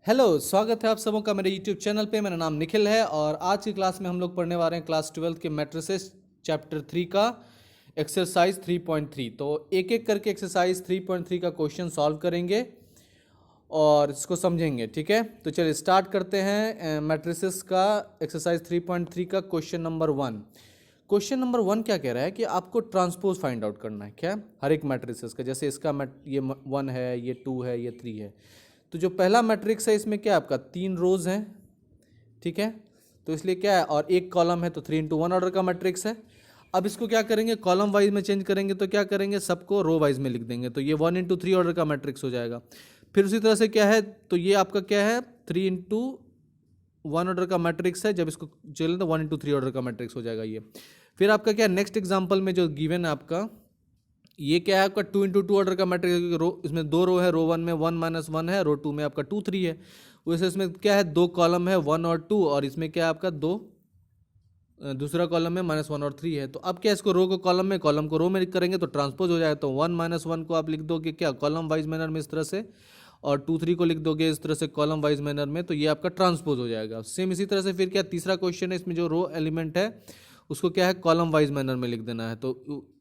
Hello, स्वागत है आप सबों का मेरे यूट्यूब चैनल पे। मेरा नाम निखिल है और आज की क्लास में हम लोग पढ़ने वाले हैं क्लास 12 के मैट्रिसेस चैप्टर 3 का एक्सरसाइज 3.3। तो एक एक करके एक्सरसाइज 3.3 का क्वेश्चन सॉल्व करेंगे और इसको समझेंगे, ठीक है। तो चलिए स्टार्ट करते हैं मैट्रिसेस का एक्सरसाइज 3.3 का क्वेश्चन नंबर 1। क्वेश्चन नंबर 1 क्या कह रहा है कि आपको ट्रांसपोज फाइंड आउट करना है। क्या? हर एक मैट्रिसेस का, जैसे इसका ये 1 है, ये 2 है, ये 3 है। तो जो पहला मैट्रिक्स है इसमें क्या आपका 3 रोज हैं, ठीक है। तो इसलिए क्या है, और एक कॉलम है, तो 3 into 1 ऑर्डर का मैट्रिक्स है। अब इसको क्या करेंगे, कॉलम वाइज में चेंज करेंगे। तो क्या करेंगे, सबको रो वाइज में लिख देंगे। तो ये 1 into 3 ऑर्डर का मैट्रिक्स हो जाएगा। फिर उसी तरह से क्या है, तो ये आपका क्या है 3 into 1 ऑर्डर का मैट्रिक्स है। जब इसको चलें तो 1 into 3 ऑर्डर का मैट्रिक्स हो जाएगा ये। फिर आपका क्या नेक्स्ट एग्जाम्पल में जो गिवन है आपका, ये क्या है आपका 2 into 2 ऑर्डर का मैट्रिक्स, क्योंकि रो इसमें 2 रो है। रो 1 में 1 - 1 है, रो 2 में आपका 2 3 है। वैसे इसमें क्या है 2 कॉलम है, 1 और 2, और इसमें क्या है आपका 2 दूसरा कॉलम में -1 और 3 है। तो अब क्या इसको रो को कॉलम में, कॉलम को रो में करेंगे तो ट्रांसपोज हो जाएगा। तो 1 - 1 को आप लिख दोगे क्या कॉलम वाइज मैनर में इस तरह से, और 2 3 को लिख दोगे इस तरह से कॉलम वाइज मैनर में। तो ये आपका ट्रांसपोज हो जाएगा। सेम इसी तरह से फिर क्या तीसरा क्वेश्चन है, इसमें जो रो एलिमेंट है उसको क्या है कॉलम वाइज मैनर में लिख देना है। तो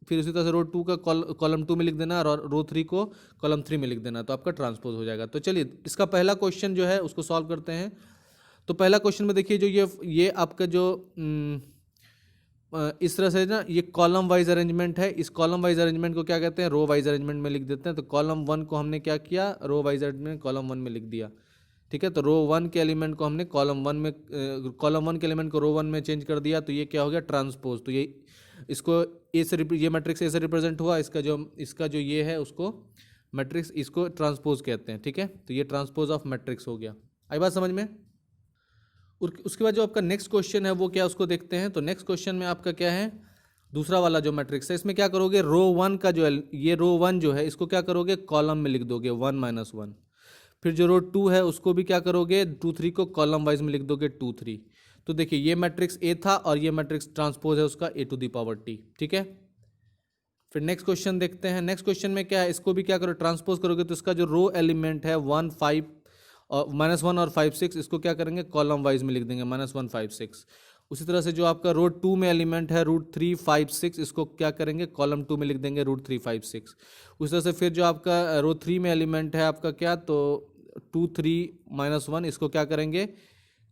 फिर उसी तरह से रो 2 का कॉलम 2 में लिख देना है, और रो 3 को कॉलम 3 में लिख देना है। तो आपका ट्रांसपोज हो जाएगा। तो चलिए इसका पहला क्वेश्चन जो है उसको सॉल्व करते हैं। तो पहला क्वेश्चन में देखिए, जो ये आपका जो इस तरह से ना, ये कॉलम वाइज अरेंजमेंट है। इस कॉलम वाइज अरेंजमेंट को क्या कहते हैं, रो वाइज अरेंजमेंट में लिख देते हैं। तो कॉलम 1 को हमने क्या किया, रो वाइज अरेंजमेंट कॉलम 1 में लिख दिया, ठीक है। तो रो 1 के एलिमेंट को हमने कॉलम 1 में, कॉलम 1 के एलिमेंट को रो 1 में चेंज कर दिया। तो ये क्या हो गया ट्रांसपोज। तो ये इसको ए से ये मैट्रिक्स ए से रिप्रेजेंट हुआ। इसका जो ये है उसको मैट्रिक्स, इसको ट्रांसपोज कहते हैं, ठीक है। तो ये ट्रांसपोज ऑफ मैट्रिक्स हो गया। आई बात समझ में? और उसके बाद जो आपका नेक्स्ट क्वेश्चन है वो क्या, उसको देखते हैं। तो नेक्स्ट क्वेश्चन में आपका क्या है, दूसरा वाला जो मैट्रिक्स है, इसमें क्या करोगे, रो 1 का जो ये रो 1 जो है इसको क्या करोगे कॉलम में लिख दोगे 1 - 1। फिर जो रो 2 है उसको भी क्या करोगे 2 3 को कॉलम वाइज में लिख दोगे 2 3। तो देखिए ये मैट्रिक्स ए था और ये मैट्रिक्स ट्रांसपोज है उसका a⁻t, ठीक है। फिर नेक्स्ट क्वेश्चन देखते हैं। नेक्स्ट क्वेश्चन में क्या है, इसको भी क्या करो ट्रांसपोज करोगे। तो इसका जो रो एलिमेंट है 1 5 और -1 और 5 6, इसको क्या करेंगे कॉलम वाइज में लिख देंगे -1 5 6। उसी तरह से जो आपका रो 2 में एलिमेंट है √3 5 6, इसको क्या करेंगे कॉलम 2 में लिख देंगे √3 5 6। उसी तरह से फिर जो आपका रो 3 में एलिमेंट है आपका क्या, तो 2 3 -1, इसको क्या करेंगे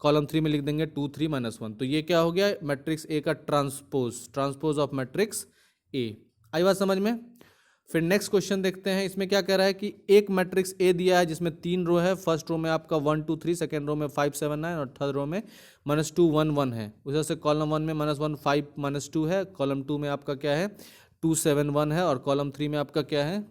कॉलम 3 में लिख देंगे 2 3 -1। तो ये क्या हो गया मैट्रिक्स ए का ट्रांसपोज ऑफ मैट्रिक्स ए। आई बात समझ में? फिर नेक्स्ट क्वेश्चन देखते हैं। इसमें क्या कह रहा है कि एक मैट्रिक्स ए दिया है जिसमें 3 रो है। फर्स्ट रो में आपका 1 2 3, सेकेंड रो में 5 7 9, और थर्ड रो में -2 1 1 है। उस तरह से कॉलम 1 में -1 5 -2 है, कॉलम 2 में आपका क्या है 2 7 1 है, और कॉलम 3 में आपका क्या है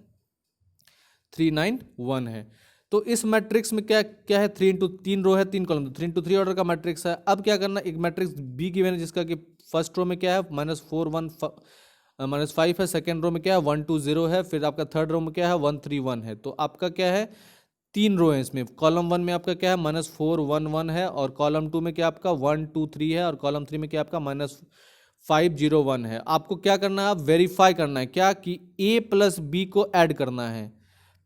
3 9 1 है। तो इस मैट्रिक्स में क्या क्या है 3 रो है 3 कॉलम, तो 3 into 3 ऑर्डर का मैट्रिक्स है। अब क्या करना, एक मैट्रिक्स बी गिवन है जिसका कि फर्स्ट रो में क्या है -4 1 -5 है, सेकेंड रो में क्या है 1 2 0 है, फिर आपका थर्ड रो में क्या है 1 3 1 है। तो आपका क्या है 3 रो है इसमें। कॉलम 1 में आपका क्या है -4 1 1 है, और कॉलम 2 में क्या आपका 1 2 3 है, और कॉलम 3 में क्या आपका -5 0 1 है। आपको क्या करना है, आप वेरीफाई करना है क्या कि a + b को ऐड करना है,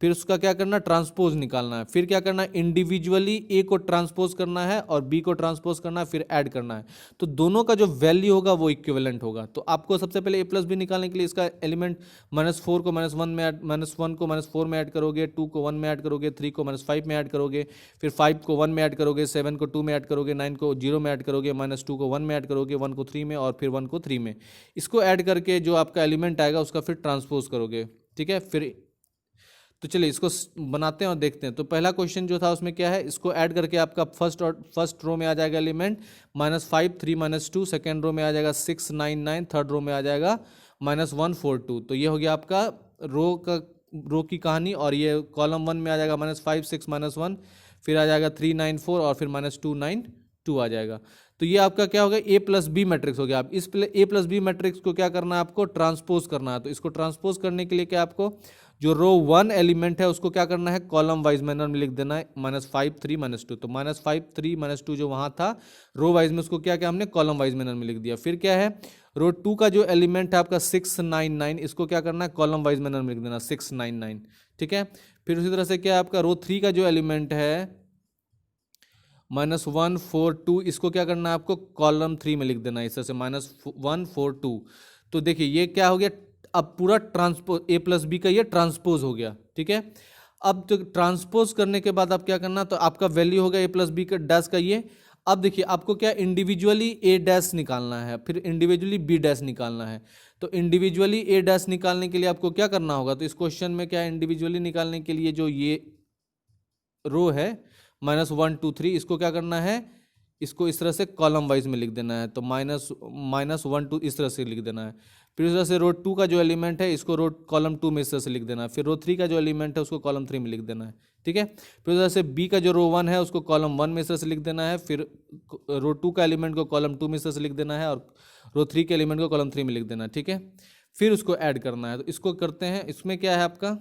फिर उसका क्या करना ट्रांसपोज निकालना है। फिर क्या करना है इंडिविजुअली ए को ट्रांसपोज करना है और बी को ट्रांसपोज करना है, फिर ऐड करना है। तो दोनों का जो वैल्यू होगा वो इक्विवेलेंट होगा। तो आपको सबसे पहले a + b निकालने के लिए इसका एलिमेंट -4 को -1 में ऐड, -1 को -4 में ऐड करोगे, 2 को 1 में ऐड करोगे, 3 को -5 में ऐड करोगे, फिर 5 को 1 में ऐड करोगे, 7 को 2 में ऐड करोगे, 9 को 0 में ऐड करोगे, -2 को 1 में ऐड करोगे, 1 को 3 में, और फिर 1 को 3 में। इसको ऐड करके जो आपका एलिमेंट आएगा उसका फिर ट्रांसपोज करोगे, ठीक है। फिर तो चलिए इसको बनाते हैं और देखते हैं। तो पहला क्वेश्चन जो था उसमें क्या है, इसको ऐड करके आपका फर्स्ट रो में आ जाएगा एलिमेंट -5 3 -2, सेकेंड रो में आ जाएगा 6 9 9, थर्ड रो में आ जाएगा -1 4 2। तो ये हो गया आपका रो की कहानी। और ये कॉलम 1 में आ जाएगा -5 6 -1, फिर आ जाएगा 3 9 4, और फिर -2 9 2 आ जाएगा। तो ये आपका क्या हो गया a + b मैट्रिक्स हो गया। आप इस a + b मैट्रिक्स को क्या करना है आपको ट्रांसपोज करना है। तो इसको ट्रांसपोज करने के लिए क्या आपको जो रो 1 एलिमेंट है उसको क्या करना है कॉलम वाइज मैनर में लिख देना है -5 3 -2। तो -5 3 -2 जो वहाँ था रो वाइज में, उसको क्या हमने कॉलम वाइज मैनर में लिख दिया। फिर क्या है रो 2 का जो एलिमेंट है आपका 6 9 9, इसको क्या करना है कॉलम वाइज मैनर में लिख देना 6 9 9, ठीक है। फिर उसी तरह से क्या आपका रो 3 का जो एलिमेंट है -142, इसको क्या करना है आपको कॉलम 3 में लिख देना है इस तरह से -142। तो देखिए ये क्या हो गया, अब पूरा ट्रांसपोज ए प्लस बी का ये ट्रांसपोज हो गया, ठीक है। अब तो ट्रांसपोज करने के बाद आप क्या करना, तो आपका वैल्यू हो गया ए प्लस बी का डैश का ये। अब देखिए आपको क्या इंडिविजुअली ए डैश निकालना है, फिर इंडिविजुअली बी डैश निकालना है। तो इंडिविजुअली ए डैश निकालने के लिए आपको क्या करना होगा, तो इस क्वेश्चन में क्या इंडिविजुअली निकालने के लिए जो ये रो है -1 2 3, इसको क्या करना है, इसको इस तरह से कॉलम वाइज में लिख देना है। तो -1 2 इस तरह से लिख देना है। फिर इस तरह से रो 2 का जो एलिमेंट है इसको रो कॉलम 2 में इस तरह से लिख देना है। फिर रो 3 का जो एलिमेंट है उसको कॉलम 3 में लिख देना है, ठीक है। फिर इस तरह से बी का जो रो 1 है उसको कॉलम 1 में इस तरह से लिख देना है। फिर रो 2 का एलिमेंट को कॉलम 2 में इस तरह से लिख देना है, और रो 3 के एलिमेंट को कॉलम 3 में लिख देना है, ठीक है। फिर उसको ऐड करना है। तो इसको करते हैं, इसमें क्या है आपका,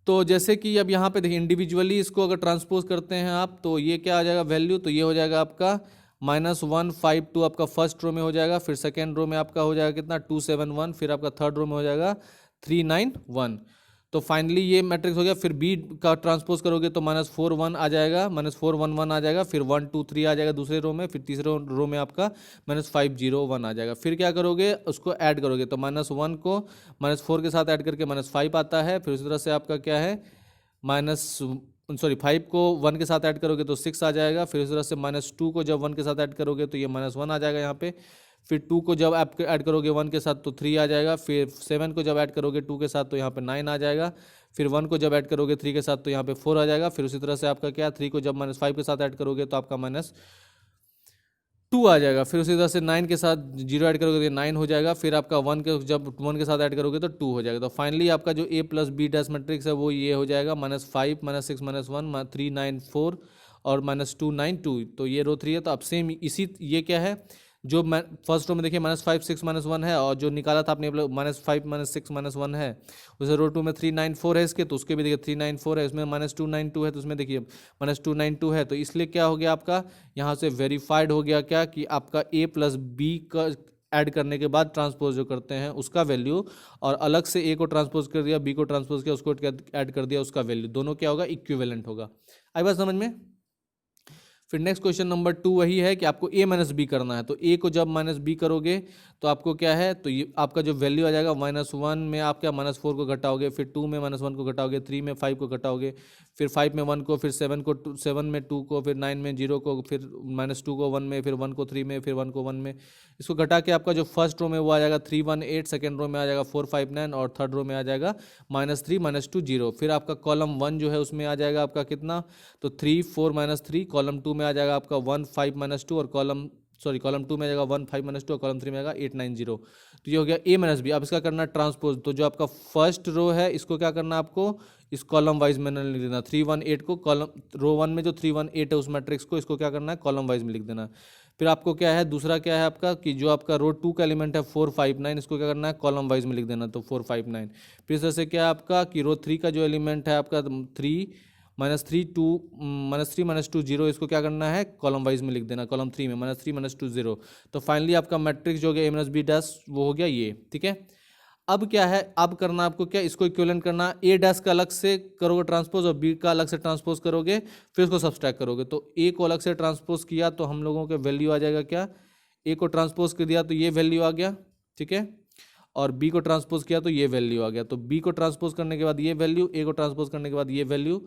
तो जैसे कि अब यहाँ पे देखिए इंडिविजुअली इसको अगर ट्रांसपोज करते हैं आप, तो ये क्या आ जाएगा वैल्यू, तो ये हो जाएगा आपका -152 आपका फर्स्ट रो में हो जाएगा। फिर सेकेंड रो में आपका हो जाएगा कितना 271, फिर आपका थर्ड रो में हो जाएगा 391। तो फाइनली ये मैट्रिक्स हो गया। फिर बी का ट्रांसपोज करोगे तो -41 आ जाएगा, -411 आ जाएगा। फिर 123 आ जाएगा दूसरे रो में। फिर तीसरे रो में आपका -501 आ जाएगा। फिर क्या करोगे, उसको ऐड करोगे तो -1 को -4 के साथ ऐड करके -5 आता है। फिर उसी तरह से आपका क्या है -5 को 1 के साथ ऐड करोगे तो 6 आ जाएगा। फिर उसी तरह से -2 को जब 1 के साथ ऐड करोगे तो ये -1 आ जाएगा यहाँ पे। फिर 2 को जब आप ऐड करोगे 1 के साथ तो 3 आ जाएगा। फिर 7 को जब ऐड करोगे 2 के साथ तो यहाँ पे 9 आ जाएगा। फिर 1 को जब ऐड करोगे 3 के साथ तो यहाँ पे 4 आ जाएगा। फिर उसी तरह से आपका क्या 3 को जब -5 के साथ ऐड करोगे तो आपका -2 आ जाएगा। फिर उसी तरह से 9 के साथ 0 ऐड करोगे तो 9 हो जाएगा। फिर आपका 1 के जब 1 के साथ ऐड करोगे तो 2 हो जाएगा। तो फाइनली आपका जो ए प्लस बी डैश मैट्रिक्स है वो ये हो जाएगा -5 -6 -1 3 9 4 और -2 9 2। तो ये रो 3 है। तो अब सेम इसी ये क्या है, जो फर्स्ट रो में देखिए -5 6 -1 है, और जो निकाला था आपने -5 -6 -1 है, उसे रो 2 में 3 9 4 है इसके, तो उसके भी देखिए 3 9 4 है। इसमें -2 9 2 है तो उसमें देखिए -2 9 2 है। तो इसलिए क्या हो गया आपका यहाँ से वेरीफाइड हो गया क्या, कि आपका ए प्लस बी का ऐड करने के बाद ट्रांसपोज जो करते हैं उसका वैल्यू, और अलग से ए को ट्रांसपोज कर दिया, बी को ट्रांसपोज किया, उसको ऐड कर दिया, उसका वैल्यू दोनों क्या होगा, इक्विवेलेंट होगा। आई बात समझ में। फिर नेक्स्ट क्वेश्चन नंबर 2 वही है कि आपको a माइनस बी करना है। तो a को जब -b करोगे तो आपको क्या है, तो ये आपका जो वैल्यू आ जाएगा -1 में आप क्या -4 को घटाओगे, फिर 2 में -1 को घटाओगे, 3 में 5 को घटाओगे, फिर 5 में 1 को, फिर 7 को 7 में 2 को, फिर 9 में 0 को, फिर -2 को 1 में, फिर 1 को 3 में, फिर 1 को 1 में। इसको घटा के आपका जो फर्स्ट रो में वो आ जाएगा 318, सेकेंड रो में आ जाएगा 459 और थर्ड रो में आ जाएगा -3 -2 0। फिर आपका कॉलम 1 जो है उसमें आ जाएगा आपका कितना, तो 3 4 -3। कॉलम 2 में आ जाएगा आपका 1 5 -2 और कॉलम 2 में आ जाएगा 1 5 -2 और कॉलम 3 में आएगा 8 9 0। तो ये हो गया a माइनस बी। अब इसका करना ट्रांसपोज। तो जो आपका फर्स्ट रो है इसको क्या करना आपको, इस कॉलम वाइज में लिख देना। 318 को कॉलम रो 1 में जो 318 है उस मैट्रिक्स को इसको क्या करना है, कॉलम वाइज में लिख देना। फिर आपको क्या है, दूसरा क्या है आपका, कि जो आपका रो 2 का एलिमेंट है 459, इसको क्या करना है, कॉलम वाइज में लिख देना। तो 459। फिर इस तरह से क्या है आपका, कि रो 3 का जो एलिमेंट है आपका 3 -3 2 -3 -2 0, इसको क्या करना है, कॉलम वाइज में लिख देना। कॉलम 3 में -3 -2 0। तो फाइनली आपका मैट्रिक्स जो हो गया ए माइनस बी डैश वो हो गया ये, ठीक है। अब क्या है, अब करना आपको क्या, इसको इक्विवेलेंट करना। ए डैश का अलग से करोगे ट्रांसपोज और बी का अलग से ट्रांसपोज करोगे, फिर उसको सब्सट्रैक्ट करोगे। तो ए को अलग से ट्रांसपोज किया तो हम लोगों के वैल्यू आ जाएगा क्या, ए को ट्रांसपोज कर दिया तो ये वैल्यू आ गया, ठीक है। और बी को ट्रांसपोज किया तो ये वैल्यू आ गया। तो बी को ट्रांसपोज करने के बाद ये वैल्यू, ए को ट्रांसपोज करने के बाद ये वैल्यू।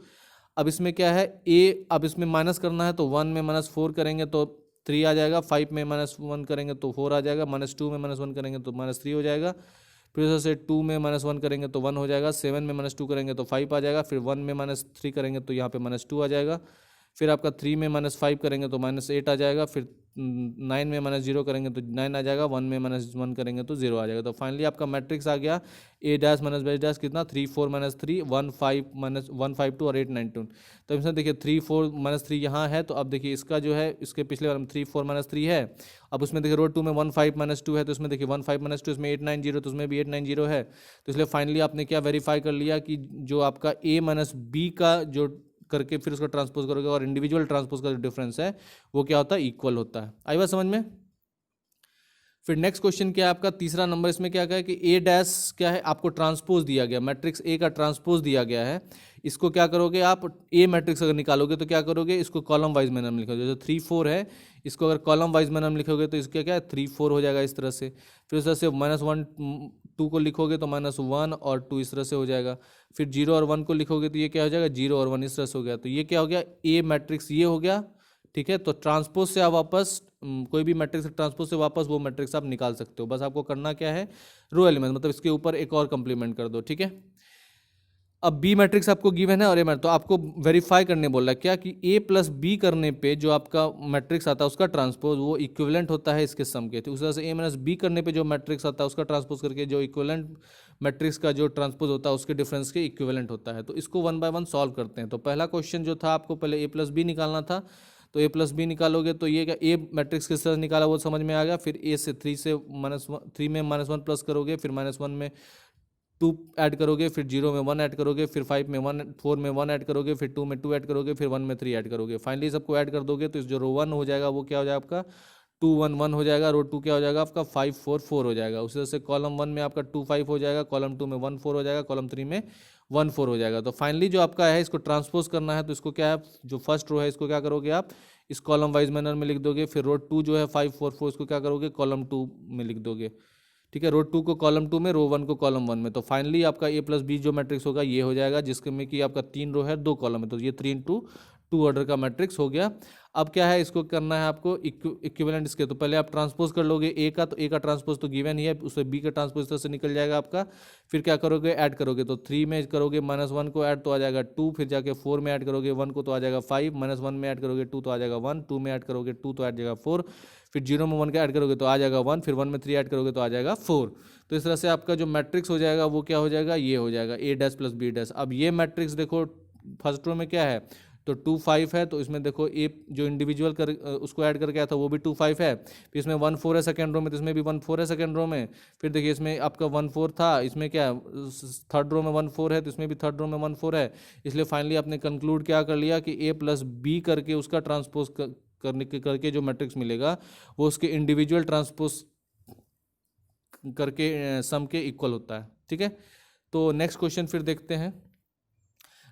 अब इसमें क्या है, ए अब इसमें माइनस करना है तो 1 में -4 करेंगे तो 3 आ जाएगा, 5 में -1 करेंगे तो 4 आ जाएगा, -2 में -1 करेंगे तो -3 हो जाएगा। फिर उधर से 2 में -1 करेंगे तो 1 हो जाएगा, 7 में -2 करेंगे तो 5 आ जाएगा, फिर 1 में -3 करेंगे तो यहाँ पे -2 आ जाएगा। फिर आपका 3 में -5 करेंगे तो -8 आ जाएगा। फिर 9 में -0 करेंगे तो 9 आ जाएगा, 1 में -1 करेंगे तो 0 आ जाएगा। तो फाइनली आपका मैट्रिक्स आ गया a dash minus b dash कितना, 3 4 -3 1 5 -1 5 2 और 8 9 2। तो इसमें देखिए 3 4 -3 यहाँ है। तो अब देखिए इसका जो है, इसके पिछले वाले में 3 4 -3 है। अब उसमें देखिए रो 2 में 1 5 -2 है, तो इसमें देखिए 1 5 -2, इसमें 8 9 0, तो उसमें भी 8 9 0 है। तो इसलिए फाइनली आपने क्या वेरीफाई कर लिया कि जो आपका a माइनस b का जो करके फिर उसको ट्रांसपोज करोगे और इंडिविजुअल ट्रांसपोज का जो डिफरेंस है वो क्या होता है, इक्वल होता है। आई बात समझ में। फिर नेक्स्ट क्वेश्चन क्या है आपका, तीसरा नंबर, इसमें क्या है कि ए डैश क्या है, आपको ट्रांसपोज दिया गया, मैट्रिक्स ए का ट्रांसपोज दिया गया है। इसको क्या करोगे आप, ए मैट्रिक्स अगर निकालोगे तो क्या करोगे, इसको कॉलम वाइज मैनर में लिखोगे। जैसे 3 4 है, इसको अगर कॉलम वाइज मैनर में लिखोगे तो इसका क्या है 3 4 हो जाएगा इस तरह से। फिर उस तरह से -1 2 को लिखोगे तो -1 और 2 इस तरह से हो जाएगा। फिर 0 और 1 को लिखोगे तो ये क्या हो जाएगा 0 और 1 इस तरह से हो गया। तो ये क्या हो गया, ए मैट्रिक्स ये हो गया। ठीक है, तो ट्रांसपोज से आप वापस कोई भी मैट्रिक्स ट्रांसपोज से वापस वो मैट्रिक्स आप निकाल सकते हो। बस आपको करना क्या है, रो एलिमेंट मतलब इसके ऊपर एक और कंप्लीमेंट कर दो। ठीक है, अब बी मैट्रिक्स आपको गिवन है और ए मैट्रिक्स, तो आपको वेरीफाई करने बोल रहा है क्या कि ए प्लस बी करने पे जो आपका मैट्रिक्स आता है उसका ट्रांसपोज वो इक्विवेलेंट होता है इसके सम के। तो उस तरह से ए माइनस बी करने पे जो मैट्रिक्स आता है उसका ट्रांसपोज करके जो इक्विवेलेंट मैट्रिक्स का जो ट्रांसपोज होता है उसके डिफरेंस के इक्विवेलेंट होता है। तो इसको 1 बाय 1 सॉल्व करते हैं। तो पहला क्वेश्चन जो था आपको पहले ए प्लस बी निकालना था, तो ए प्लस बी निकालोगे तो ये क्या, ए मैट्रिक्स किस तरह से निकाला वो समझ में आ गया। फिर ए से 3 से -3 में -1 प्लस करोगे, फिर -1 में 2 ऐड करोगे, फिर 0 में 1 ऐड करोगे, फिर 5 में 1 4 में 1 ऐड करोगे, फिर 2 में 2 ऐड करोगे, फिर 1 में 3 ऐड करोगे। फाइनली सबको ऐड कर दोगे तो इस जो रो 1 हो जाएगा वो क्या हो जाएगा आपका 2 1 1 हो जाएगा। रो 2 क्या हो जाएगा आपका 5 4 4 हो जाएगा। उसी तरह से कॉलम 1 में आपका 2 5 हो जाएगा, कॉलम 2 में 1 4 हो जाएगा, कॉलम 3 में 1 4 हो जाएगा। तो फाइनली जो आपका है इसको ट्रांसपोज करना है, तो इसको क्या है, जो फर्स्ट रो है इसको क्या करोगे आप इस कॉलम वाइज मैनर में लिख दोगे। फिर रो 2 जो है 5 4 4 इसको क्या करोगे कॉलम 2 में लिख दोगे। ठीक है, रो 2 को कॉलम 2 में, रो 1 को कॉलम 1 में। तो फाइनली आपका ए प्लस बी जो मैट्रिक्स होगा ये हो जाएगा, जिसके में कि आपका 3 रो है 2 कॉलम है, तो ये 3 × 2 ऑर्डर का मैट्रिक्स हो गया। अब क्या है, इसको करना है आपको इक्विवेलेंट इसके। तो पहले आप ट्रांसपोज कर लोगे ए का, तो ए का ट्रांसपोज तो गिवन ही है, उससे बी का ट्रांसपोज इस तरह से निकल जाएगा आपका। फिर क्या करोगे, ऐड करोगे, तो 3 में करोगे -1 को ऐड तो आ जाएगा 2, फिर जाके 4 में ऐड करोगे 1 को तो आ जाएगा 5, -1 में ऐड करोगे 2 तो आ जाएगा 1, 2 में ऐड करोगे 2 तो आ जाएगा 4, फिर 0 में 1 का ऐड करोगे तो आ जाएगा 1, फिर 1 में 3 ऐड करोगे तो आ जाएगा 4। तो इस तरह से आपका जो मैट्रिक्स हो जाएगा वो क्या हो जाएगा, ये हो जाएगा ए डैश प्लस बी डैश। अब ये मैट्रिक्स देखो फर्स्ट रो में क्या है, तो 2 5 है, तो इसमें देखो ए जो इंडिविजुअल कर उसको ऐड करके आया था वो भी 2 5 है। फिर इसमें 1 4 है सेकंड रो में, तो इसमें भी 1 4 है सेकंड रो में। फिर देखिए इसमें आपका 1 4 था, इसमें क्या है थर्ड रो में 1 4 है, तो इसमें भी थर्ड रो में 1 4 है। इसलिए फाइनली आपने कंक्लूड क्या कर लिया कि ए प्लस बी करके उसका ट्रांसपोज करके जो मैट्रिक्स मिलेगा वो उसके इंडिविजुअल ट्रांसपोज करके सम के इक्वल होता है। ठीक है, तो नेक्स्ट क्वेश्चन फिर देखते हैं।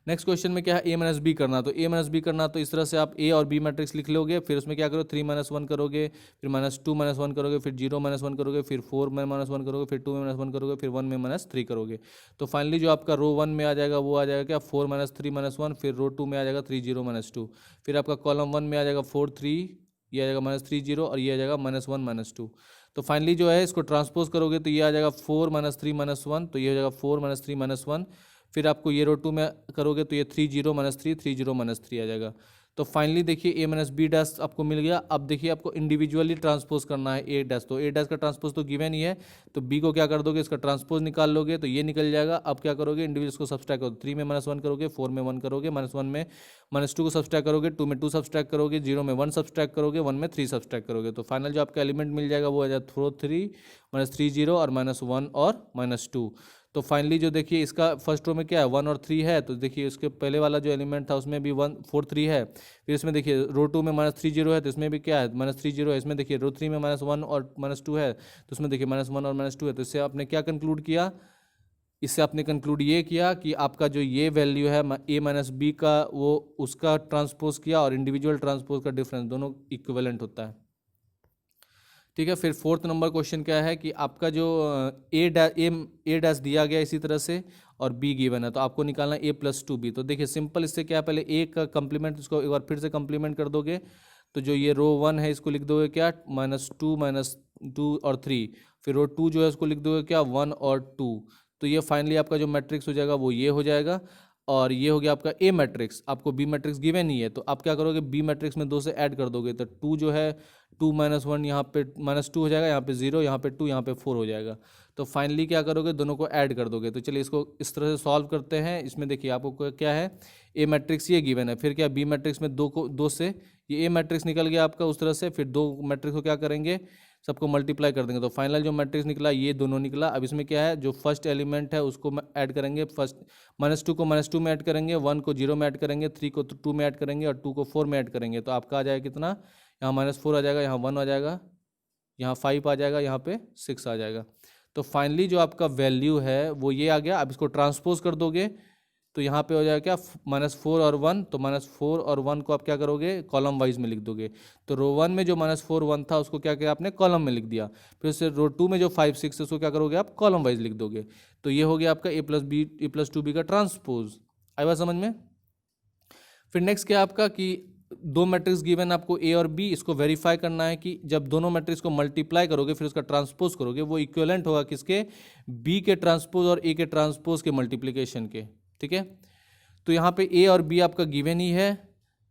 नेक्स्ट क्वेश्चन में क्या है, ए माइनस बी करना। तो ए माइनस बी करना तो इस तरह से आप ए और बी मैट्रिक्स लिख लोगे। फिर उसमें क्या करो 3 -1 करोगे, फिर -2 -1 करोगे, फिर 0 -1 करोगे, फिर 4 में -1 करोगे, फिर 2 में -1 करोगे, फिर 1 में -3 करोगे। तो फाइनली जो आपका रो 1 में आ जाएगा वो आ जाएगा क्या 4 -3 -1, फिर रो 2 में आ जाएगा 3 0 -2, फिर आपका कॉलम 1 में आ जाएगा 4 3, ये आ जाएगा -3 0 और ये आ जाएगा -1 -2। तो फाइनली जो है इसको ट्रांसपोज करोगे तो ये आ जाएगा 4 -3 -1, तो ये हो जाएगा 4 -3 -1। फिर आपको ये रो 2 में करोगे तो ये 3 0 -3 3 0 -3 आ जाएगा। तो फाइनली देखिए ए माइनस बी डैश आपको मिल गया। अब देखिए आपको इंडिविजुअली ट्रांसपोज करना है ए डैश, तो ए डैश का ट्रांसपोज तो गिवन ही है, तो बी को क्या कर दोगे इसका ट्रांसपोज निकाल लोगे तो ये निकल जाएगा। अब क्या करोगे इंडिविजुअल्स को सब्सट्रैक्ट करो, 3 में -1 करोगे, 4 में 1 करोगे, -1 में -2 को सब्सट्रैक्ट करोगे, 2 में 2 सब्सट्रैक्ट करोगे, 0 में 1 सब्सट्रैक्ट करोगे, 1 में 3 सब्सट्रैक्ट करोगे। तो फाइनल जो आपका एलिमेंट मिल जाएगा वो आ जाएगा 4 3 -3 0 और -1 और -2। तो फाइनली जो देखिए इसका फर्स्ट रो में क्या है 1 और 3 है, तो देखिए इसके पहले वाला जो एलिमेंट था उसमें भी 1 4 3 है। फिर इसमें देखिए रो 2 में -3 0 है, तो इसमें भी क्या है -3 0 है। इसमें देखिए रो 3 में -1 और -2 है, तो इसमें देखिए -1 और -2 है। तो इससे आपने क्या कंक्लूड किया, इससे आपने कंक्लूड ये किया कि आपका जो ये वैल्यू है ए माइनस बी का वो उसका ट्रांसपोज किया और इंडिविजुअल ट्रांसपोज का डिफरेंस दोनों इक्विवेलेंट होता है। ठीक है, फिर फोर्थ नंबर क्वेश्चन क्या है कि आपका जो ए डैश दिया गया इसी तरह से और बी गिवन है, तो आपको निकालना ए प्लस 2b। तो देखिए सिंपल, इससे क्या पहले ए का कंप्लीमेंट इसको एक बार फिर से कंप्लीमेंट कर दोगे, तो जो ये रो 1 है इसको लिख दोगे क्या -2 और 3, फिर रो 2 जो है उसको लिख दोगे क्या 1 और 2। तो ये फाइनली आपका जो मैट्रिक्स हो जाएगा वो ये हो जाएगा, और ये हो गया आपका ए मैट्रिक्स। आपको बी मैट्रिक्स गिवन ही है, तो आप क्या करोगे बी मैट्रिक्स में 2 से ऐड कर दोगे, तो 2 जो है 2 -1 यहाँ पे -2 हो जाएगा, यहाँ पे 0, यहाँ पे 2, यहाँ पे 4 हो जाएगा। तो फाइनली क्या करोगे दोनों को ऐड कर दोगे। तो चलिए इसको इस तरह से सॉल्व करते हैं। इसमें देखिए आपको क्या है ए मैट्रिक्स ये गिवन है, फिर क्या बी मैट्रिक्स में 2 से ये ए मैट्रिक्स निकल गया आपका उस तरह से, फिर 2 मैट्रिक्स को क्या करेंगे सबको मल्टीप्लाई कर देंगे। तो फाइनल जो मैट्रिक्स निकला ये दोनों निकला। अब इसमें क्या है जो फर्स्ट एलिमेंट है उसको ऐड करेंगे, फर्स्ट -2 को -2 में ऐड करेंगे, 1 को 0 में ऐड करेंगे, 3 को 2 में ऐड करेंगे और 2 को 4 में ऐड करेंगे। तो आपका आ जाएगा कितना, यहाँ -4 आ जाएगा, यहाँ 1 आ जाएगा, यहाँ 5 आ जाएगा, यहाँ पे 6 आ जाएगा। तो फाइनली जो आपका वैल्यू है वो ये आ गया। अब इसको ट्रांसपोज कर दोगे तो यहाँ पे हो जाएगा क्या, -4 और 1। तो -4 और 1 को आप क्या करोगे, कॉलम वाइज में लिख दोगे। तो रो 1 में जो -4 1 था उसको क्या किया आपने, कॉलम में लिख दिया। फिर उससे रो 2 में जो 5 6 है उसको क्या करोगे आप, कॉलम वाइज लिख दोगे। तो ये हो गया आपका a+2b का ट्रांसपोज। आई बात समझ में। फिर नेक्स्ट क्या आपका कि दो मैट्रिक्स गिवन आपको ए और बी, इसको वेरीफाई करना है कि जब दोनों मैट्रिक्स को मल्टीप्लाई करोगे फिर उसका ट्रांसपोज करोगे, वो इक्विवेलेंट होगा किसके, बी के ट्रांसपोज और ए के ट्रांसपोज के मल्टीप्लिकेशन के। ठीक है, तो यहाँ पे ए और बी आपका गिवन ही है,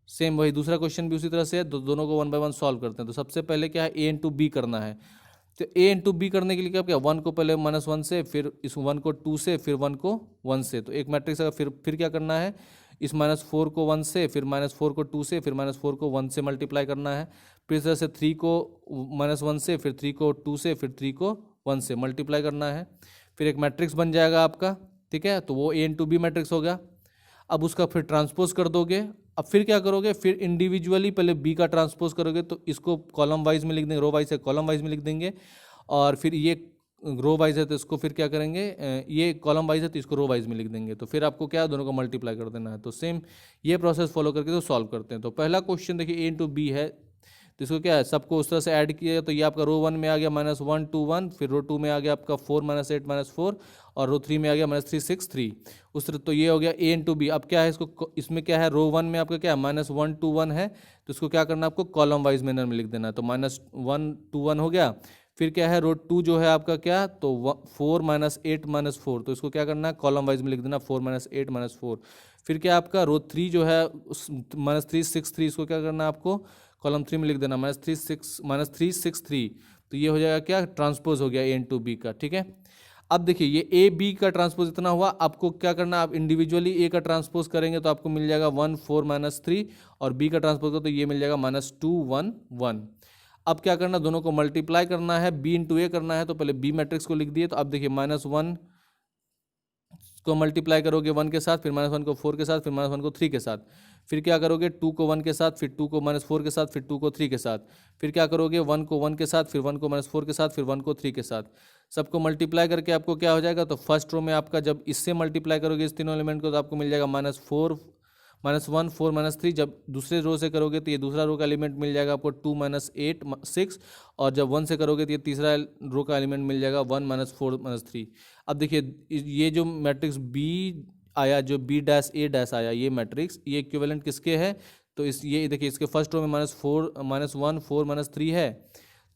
सेम वही दूसरा क्वेश्चन भी उसी तरह से है। तो दोनों को 1 बाय 1 सॉल्व करते हैं। तो सबसे पहले क्या है, ए इंटू बी करना है। तो ए इंटू बी करने के लिए क्या, 1 को पहले -1 से, फिर इस 1 को 2 से, फिर 1 को 1 से। तो एक मैट्रिक्स का फिर क्या करना है, इस -4 को 1 से, फिर -4 को 2 से, फिर -4 को 1 से मल्टीप्लाई करना है। फिर इस तरह से 3 को -1 से, फिर 3 को 2 से, फिर 3 को 1 से मल्टीप्लाई करना है। फिर एक मैट्रिक्स बन जाएगा आपका। ठीक है, तो वो ए इंटू बी मैट्रिक्स हो गया। अब उसका फिर ट्रांसपोज कर दोगे। अब फिर क्या करोगे, फिर इंडिविजुअली पहले बी का ट्रांसपोज करोगे। तो इसको कॉलम वाइज में लिख देंगे, रो वाइज से कॉलम वाइज में लिख देंगे। और फिर ये रो वाइज है तो इसको फिर क्या करेंगे, ये कॉलम वाइज है तो इसको रो वाइज में लिख देंगे। तो फिर आपको क्या है, दोनों को मल्टीप्लाई कर देना है। तो सेम ये प्रोसेस फॉलो करके तो सॉल्व करते हैं। तो पहला क्वेश्चन देखिए, ए इंटू बी है, तो इसको क्या है, सबको उस तरह से ऐड किया। तो ये आपका रो 1 में आ गया -1 2 1, फिर रो 2 में आ गया आपका 4 -8 -4, और रो 3 में आ गया -3 6 3। उस तरह तो ये हो गया ए इंटू बी। अब क्या है, इसको इसमें क्या है, रो 1 में आपका क्या है, -1 2 1 है, तो इसको क्या करना है आपको, कॉलम वाइज मैनर में लिख देना है। तो -1 2 1 हो गया। फिर क्या है, रो 2 जो है आपका क्या, तो 4 -8 -4, तो इसको क्या करना है, कॉलम वाइज में लिख देना, 4 -8 -4। फिर क्या आपका रो 3 जो है -3 6 3, इसको क्या करना है आपको, कॉलम 3 में लिख देना, -3 6 3। तो ये हो जाएगा क्या, ट्रांसपोज हो गया ए इंटू बी का। ठीक है, अब देखिए ये ए बी का ट्रांसपोज इतना हुआ। आपको क्या करना है, आप इंडिविजुअली ए का ट्रांसपोज करेंगे तो आपको मिल जाएगा 1 4 -3, और बी का ट्रांसपोज करो तो ये मिल जाएगा -2 1 1। अब क्या करना, दोनों को मल्टीप्लाई करना है, बी इंटू ए करना है। तो पहले बी मैट्रिक्स को लिख दिए। तो अब देखिए -1 को मल्टीप्लाई करोगे 1 के साथ, फिर -1 को 4 के साथ, फिर -1 को 3 के साथ। फिर क्या करोगे, 2 को 1 के साथ, फिर 2 को -4 के साथ, फिर 2 को 3 के साथ। फिर क्या करोगे, 1 को 1 के साथ, फिर 1 को -4 के साथ, फिर 1 को 3 के साथ। सबको मल्टीप्लाई करके आपको क्या हो जाएगा, तो फर्स्ट रो में आपका जब इससे मल्टीप्लाई करोगे इस तीनों एलिमेंट को, तो आपको मिल जाएगा -1 4 -3। जब दूसरे रो से करोगे तो ये दूसरा रो का एलिमेंट मिल जाएगा आपको 2 -8 6, और जब 1 से करोगे तो ये तीसरा रो का एलिमेंट मिल जाएगा 1 -4 -3। अब देखिए ये जो मैट्रिक्स बी आया, जो B' A' आया, ये मैट्रिक्स, ये इक्विवेलेंट किसके है, तो ये देखिए इसके फर्स्ट रो में -1 4 -3 है।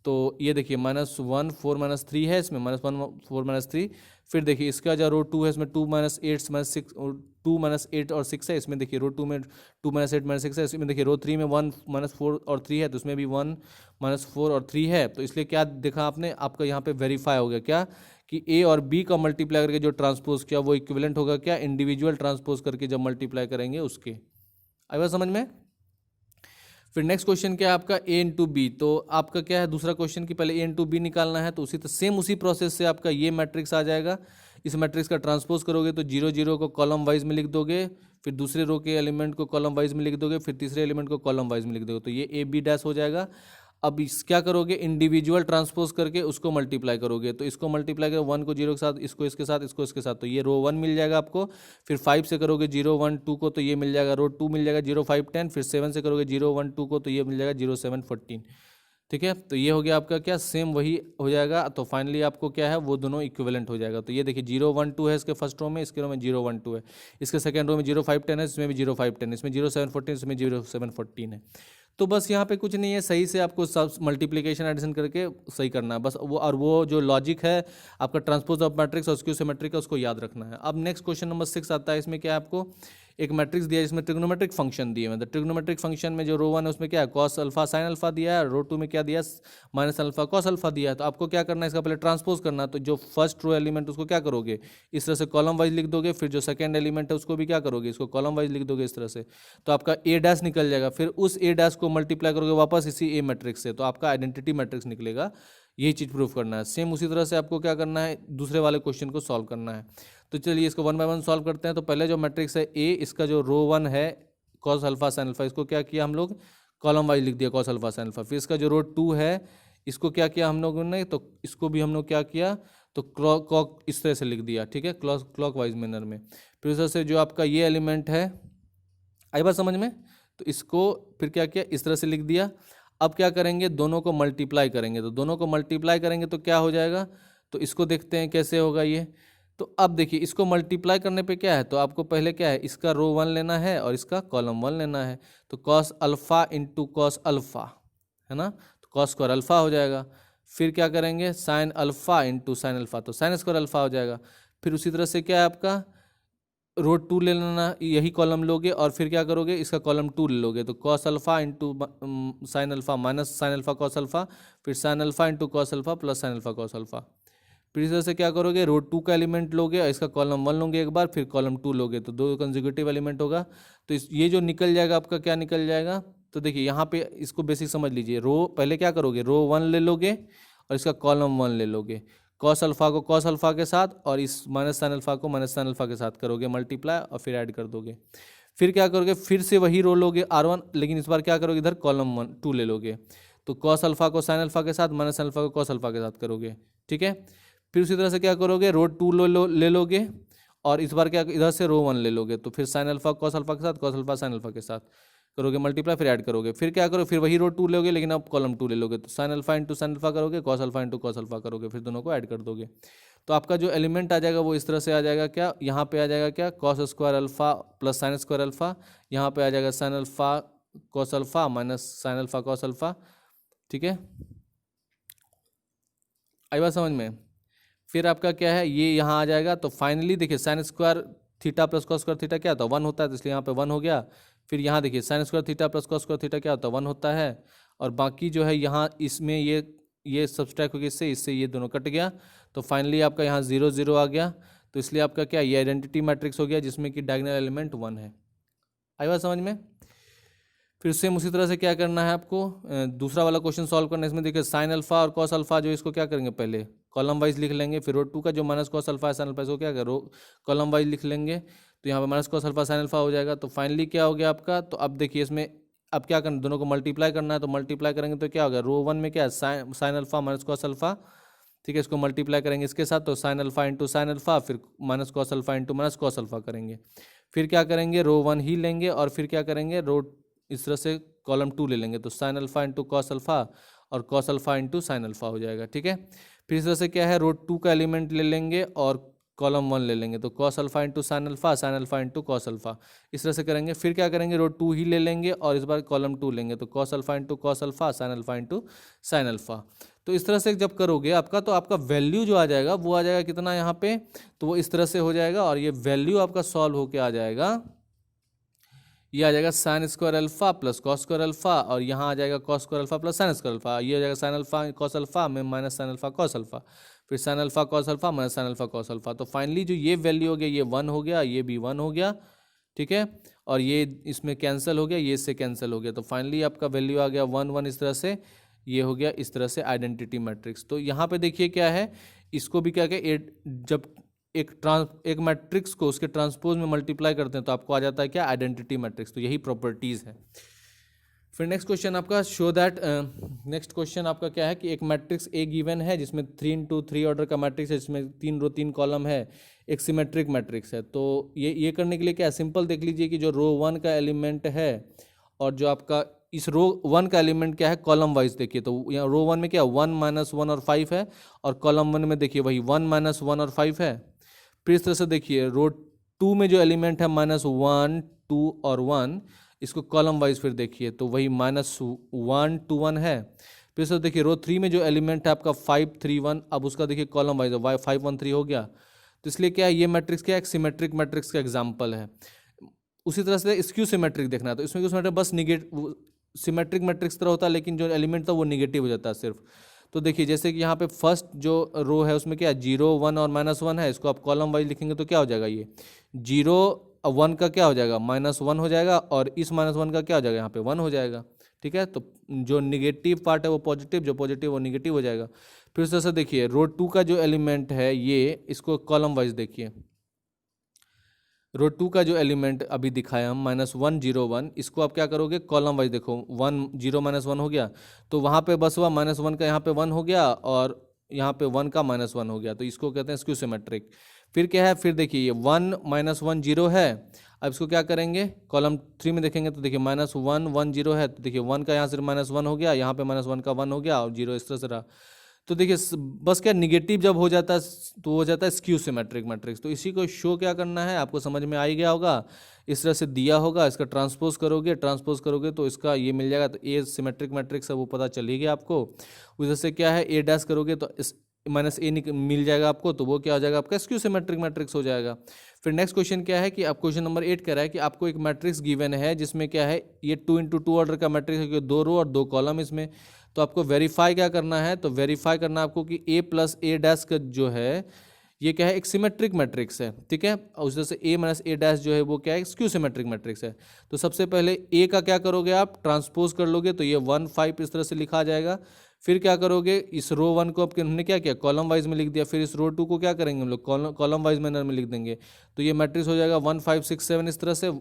तो ये देखिए -1 4 -3 है, इसमें -1 4 -3। फिर देखिए इसका जो रो 2 है, इसमें 2 -8 -6, 2 -8 और 6 है। इसमें देखिए रो 2 में 2 -8 -6 है। इसमें देखिए रो 3 में 1 -4 और 3 है, तो उसमें भी 1 -4 और 3 है। तो इसलिए क्या देखा आपने, आपका यहाँ पे वेरीफाई हो गया क्या, कि ए और बी का मल्टीप्लाई करके जो ट्रांसपोज किया वो इक्विवेलेंट होगा क्या, इंडिविजुअल ट्रांसपोज करके जब मल्टीप्लाई करेंगे उसके। आई बात समझ में। फिर नेक्स्ट क्वेश्चन क्या है आपका, ए इंटू बी। तो आपका क्या है, दूसरा क्वेश्चन की पहले ए इंटू बी निकालना है। तो उसी प्रोसेस से आपका ये मैट्रिक्स आ जाएगा। इस मैट्रिक्स का ट्रांसपोज करोगे तो 0 0 को कॉलम वाइज में लिख दोगे, फिर दूसरे रो के एलिमेंट को कॉलम वाइज में लिख दोगे, फिर तीसरे एलिमेंट को कॉलम वाइज में लिख दोगे। तो ये A B' हो जाएगा। अब इस क्या करोगे, इंडिविजुअल ट्रांसपोज करके उसको मल्टीप्लाई करोगे। तो इसको मल्टीप्लाई करो 1 को 0 के साथ, इसको इसके साथ, इसको इसके साथ, तो ये रो 1 मिल जाएगा आपको। फिर 5 से करोगे 0 1 2 को, तो ये मिल जाएगा रो 2 मिल जाएगा 0 5 10। फिर 7 से करोगे 0 1 2 को, तो ये मिल जाएगा 0 7 14। ठीक है, तो ये हो गया आपका क्या, सेम वही हो जाएगा। तो फाइनली आपको क्या है, वो दोनों इक्विवेलेंट हो जाएगा। तो ये देखिए 0 1 2 है इसके फर्स्ट रो में, इसके रो में 0 1 2 है, इसके सेकंड रो में 0 5 10 है, इसमें भी 0 5 10, इसमें 0 7 14, इसमें 0 7 14 है। तो बस यहाँ पे कुछ नहीं है, सही से आपको सब मल्टीप्लिकेशन एडिशन करके सही करना है बस। वो जो लॉजिक है आपका ट्रांसपोज ऑफ मैट्रिक्स और उसकी सिमेट्रिक है, उसको याद रखना है। अब नेक्स्ट क्वेश्चन नंबर 6 आता है। इसमें क्या है, आपको एक मैट्रिक्स दिया है जिसमें ट्रिग्नोमेट्रिक फंक्शन दिए, मतलब ट्रिग्नोमेट्रिक फंक्शन में जो रो 1 है उसमें क्या है, कॉस अल्फा साइन अल्फा दिया है, रो 2 में क्या दिया है, माइनस अल्फा कॉस अल्फा दिया है। तो आपको क्या करना है, इसका पहले ट्रांसपोज करना है। तो जो फर्स्ट रो एलिमेंट उसको क्या करोगे, इस तरह से कॉलम वाइज लिख दोगे। फिर जो सेकंड एलिमेंट है उसको भी क्या करोगे, इसको कॉलम वाइज लिख दोगे इस तरह से। तो आपका A' निकल जाएगा। फिर उस A' को मल्टीप्लाई करोगे वापस इसी ए मैट्रिक्स से, तो आपका आइडेंटिटी मैट्रिक्स निकलेगा। यही चीज़ प्रूफ करना है। सेम उसी तरह से आपको क्या करना है, दूसरे वाले क्वेश्चन को सॉल्व करना है। तो चलिए इसको 1 बाय 1 सॉल्व करते हैं। तो पहले जो मैट्रिक्स है ए, इसका जो रो 1 है कॉस अल्फा साइन अल्फा, इसको क्या किया हम लोग, कॉलम वाइज लिख दिया कॉस अल्फा साइन अल्फा। फिर इसका जो रो 2 है इसको क्या किया हम लोगों ने, तो इसको भी हम लोग क्या किया, तो क्लॉक इस तरह से लिख दिया, ठीक है, क्लॉक वाइज मैनर में। फिर उस तरह से जो आपका ये एलिमेंट है, आई बात समझ में, तो इसको फिर क्या किया, इस तरह से लिख दिया। अब क्या करेंगे, दोनों को मल्टीप्लाई करेंगे, तो दोनों को मल्टीप्लाई करेंगे तो क्या हो जाएगा, तो इसको देखते हैं कैसे होगा ये। तो अब देखिए इसको मल्टीप्लाई करने पे क्या है, तो आपको पहले क्या है, इसका रो 1 लेना है और इसका कॉलम 1 लेना है। तो cos alpha into cos alpha, है ना, तो कॉस स्क्वायर अल्फा हो जाएगा। फिर क्या करेंगे, sign alpha into sine alpha, तो साइन स्क्वायर अल्फा हो जाएगा। फिर उसी तरह से क्या है आपका, रो 2 ले लेना, यही कॉलम लोगे और फिर क्या करोगे, इसका कॉलम 2 ले लोगे, तो cos alpha into sine alpha minus sine alpha cos alpha, फिर sine alpha into cos alpha plus sine alpha cos alpha. फिर इस तरह से क्या करोगे, रो 2 का एलिमेंट लोगे और इसका कॉलम 1 लोगे एक बार, फिर कॉलम 2 लोगे, तो 2 कंसेक्यूटिव एलिमेंट होगा। तो ये जो निकल जाएगा आपका, क्या निकल जाएगा, तो देखिए यहाँ पे इसको बेसिक समझ लीजिए। रो पहले क्या करोगे, रो 1 ले लोगे और इसका कॉलम 1 ले लोगे, कॉस अल्फा को कॉस अल्फा के साथ और इस माइनस साइन अल्फा को माइनस साइन अल्फा के साथ करोगे मल्टीप्लाई और फिर ऐड कर दोगे। फिर क्या करोगे, फिर से वही रो लोगे R1, लेकिन इस बार क्या करोगे, इधर कॉलम 1 2 ले लोगे, तो कॉस अल्फा को साइन अल्फा के साथ माइनस साइन अल्फा को कॉस अल्फा के साथ करोगे, ठीक है। फिर उसी तरह से क्या करोगे, रो 2 ले लोगे और इस बार क्या इधर से रो 1 ले लोगे, तो फिर साइन अल्फा कॉस अल्फा के साथ, कॉस अल्फा साइन अल्फा के साथ करोगे मल्टीप्लाई, फिर ऐड करोगे। फिर क्या करोगे, फिर वही रो 2 लोगे लेकिन अब कॉलम 2 ले लोगे, तो sine alpha into sine alpha करोगे, cos alpha into cos alpha करोगे, फिर दोनों को ऐड कर दोगे। तो आपका जो एलिमेंट आ जाएगा वो इस तरह से आ जाएगा, क्या यहाँ पे आ जाएगा क्या, cos square alpha plus sine square alpha, यहाँ पे आ जाएगा sine alpha cos alpha minus sine alpha cos alpha, ठीक है, आई बात समझ में। फिर आपका क्या है, ये यहाँ आ जाएगा, तो फाइनली देखिए sine square theta plus cos square theta क्या होता है, 1 होता है, तो इसलिए यहाँ पे 1 हो गया। फिर यहाँ देखिए sine square theta plus cos square theta क्या होता है, 1 होता है। और बाकी जो है यहाँ इसमें ये सब्सट्रैक्ट हो गया, इससे ये दोनों कट गया, तो फाइनली आपका यहाँ 0 0 आ गया। तो इसलिए आपका क्या, ये आइडेंटिटी मैट्रिक्स हो गया जिसमें कि डायगोनल एलिमेंट 1 है। आई बात समझ में। फिर सेम उसी तरह से क्या करना है आपको, दूसरा वाला क्वेश्चन सॉल्व करना है। इसमें देखिए साइन अल्फा और कॉस अल्फा जो इसको क्या करेंगे, पहले कॉलम वाइज लिख लेंगे, फिर रो 2 का जो माइनस कॉस अल्फा है साइन अल्फा इसको क्या करो कॉलम वाइज लिख लेंगे, तो यहाँ पे minus cos alpha sign alpha हो जाएगा। तो फाइनली क्या हो गया आपका, तो अब देखिए इसमें अब क्या करना, दोनों को मल्टीप्लाई करना है, तो मल्टीप्लाई करेंगे तो क्या होगा, रो 1 में क्या है sine alpha minus cos alpha, ठीक है, इसको मल्टीप्लाई करेंगे इसके साथ, तो sine alpha into sine alpha, फिर minus cos alpha into minus cos alpha करेंगे। फिर क्या करेंगे, रो 1 ही लेंगे और फिर क्या करेंगे, रो इस तरह से कॉलम 2 ले लेंगे, तो sine alpha into cos alpha और cos alpha into sine alpha हो जाएगा, ठीक है। फिर इस तरह से क्या है, रो 2 का एलिमेंट ले लेंगे और कॉलम 1 ले लेंगे, तो cos alpha into sine alpha into cos alpha, इस तरह से करेंगे। फिर क्या करेंगे, रो 2 ही ले लेंगे और इस बार कॉलम 2 लेंगे, तो cos alpha into cos alpha sign alpha into sine alpha. तो इस तरह से जब करोगे आपका, तो आपका वैल्यू जो आ जाएगा वो आ जाएगा कितना यहाँ पे, तो वो इस तरह से हो जाएगा और ये वैल्यू आपका सॉल्व होके आ जाएगा, ये आ जाएगा sine square alpha plus cos square alpha, और यहाँ आ जाएगा cos square alpha plus sine square alpha, ये हो जाएगा साइन अल्फा कॉस अल्फा में minus sine alpha cos alpha, फिर sine alpha cos alpha minus sine alpha cos alpha. तो फाइनली जो ये वैल्यू हो गया, ये 1 हो गया, ये भी 1 हो गया, ठीक है, और ये इसमें कैंसिल हो गया, ये इससे कैंसिल हो गया, तो फाइनली आपका वैल्यू आ गया 1 1, इस तरह से ये हो गया इस तरह से आइडेंटिटी मैट्रिक्स। तो यहाँ पे देखिए क्या है, इसको भी क्या है, जब एक मैट्रिक्स को उसके ट्रांसपोज में मल्टीप्लाई करते हैं तो आपको आ जाता है क्या, आइडेंटिटी मैट्रिक्स। तो यही प्रॉपर्टीज है। फिर नेक्स्ट क्वेश्चन आपका शो दैट, नेक्स्ट क्वेश्चन आपका क्या है कि एक मैट्रिक्स ए गिवन है जिसमें 3 into 3 ऑर्डर का मैट्रिक्स है, जिसमें 3 रो 3 कॉलम है, एक सिमेट्रिक मैट्रिक्स है। तो ये करने के लिए क्या है, सिंपल देख लीजिए कि जो रो 1 का एलिमेंट है और जो आपका इस रो 1 का एलिमेंट क्या है, कॉलम वाइज देखिए, तो यहाँ रो 1 में क्या 1 -1 और 5 है, और कॉलम 1 में देखिए वही 1 -1 और 5 है। फिर इस तरह से देखिए रो 2 में जो एलिमेंट है -1 2 और 1, इसको कॉलम वाइज फिर देखिए तो वही -1 2 1 है। फिर से देखिए रो 3 में जो एलिमेंट है आपका 5 3 1, अब उसका देखिए कॉलम वाइज 5 1 3 हो गया। तो इसलिए क्या है, ये मैट्रिक्स क्या है, एक सिमेट्रिक मैट्रिक्स का एग्जाम्पल है। उसी तरह से स्क्यू सिमेट्रिक देखना है, तो इसमें क्यों बस सिमेट्रिक मैट्रिक्स तरह होता है, लेकिन जो एलिमेंट था वो निगेटिव हो जाता है सिर्फ। तो देखिए जैसे कि यहाँ पे फर्स्ट जो रो है उसमें क्या है 0 1 और -1 है, इसको आप कॉलम वाइज लिखेंगे तो क्या हो जाएगा, ये 0 1 का क्या हो जाएगा -1 हो जाएगा, और इस -1 का क्या हो जाएगा यहाँ पे 1 हो जाएगा, ठीक है। तो जो निगेटिव पार्ट है वो पॉजिटिव, जो पॉजिटिव वो निगेटिव हो जाएगा। फिर उस तरह से देखिए रो 2 का जो एलिमेंट है ये, इसको कॉलम वाइज देखिए, रो टू का जो एलिमेंट अभी दिखाया हम -1 0 1, इसको आप क्या करोगे कॉलम वाइज, देखो 1 0 -1 हो गया, तो वहाँ पे बस हुआ -1 का यहाँ पे 1 हो गया और यहाँ पे 1 का -1 हो गया, तो इसको कहते हैं स्क्यू सिमेट्रिक। फिर क्या है, फिर देखिए ये 1 -1 0 है। अब इसको क्या करेंगे, कॉलम 3 में देखेंगे तो देखिए -1 1 0 है, तो देखिए 1 का यहाँ से -1 हो गया, यहाँ पे -1 का 1 हो गया और 0 इस तरह से रहा। तो देखिए बस क्या निगेटिव जब हो जाता है तो हो जाता है स्क्यू सिमेट्रिक मैट्रिक्स। तो इसी को शो क्या करना है आपको समझ में आ ही गया होगा, इस तरह से दिया होगा, इसका ट्रांसपोज करोगे तो इसका ये मिल जाएगा, तो ए सिमेट्रिक मैट्रिक्स है वो पता चल ही गया आपको। उधर से क्या है ए डैश करोगे तो इस -a मिल जाएगा आपको, तो वो क्या हो जाएगा आपका स्क्यू सिमेट्रिक मैट्रिक्स हो जाएगा। फिर नेक्स्ट क्वेश्चन क्या है कि आप क्वेश्चन नंबर 8 कह रहा है कि आपको एक मैट्रिक्स गिवन है जिसमें क्या है ये 2 × 2 ऑर्डर का मैट्रिक्स है, 2 रो और 2 कॉलम इसमें। तो आपको वेरीफाई क्या करना है, तो वेरीफाई करना है आपको कि a + a' का जो है ये क्या है एक सिमेट्रिक मैट्रिक्स है, ठीक है। और उस तरह से a - a' जो है वो क्या है स्क्यू सिमेट्रिक मैट्रिक्स है। तो सबसे पहले a का क्या करोगे आप ट्रांसपोज कर लोगे, तो ये 1 5 इस तरह से लिखा आ जाएगा। फिर क्या करोगे, इस रो 1 को आपके हमने क्या किया कॉलम वाइज में लिख दिया, फिर इस रो 2 को क्या करेंगे हम लोग कॉलम वाइज मैनर में लिख देंगे, तो ये मैट्रिक्स हो जाएगा 1 5 6 7 इस तरह से,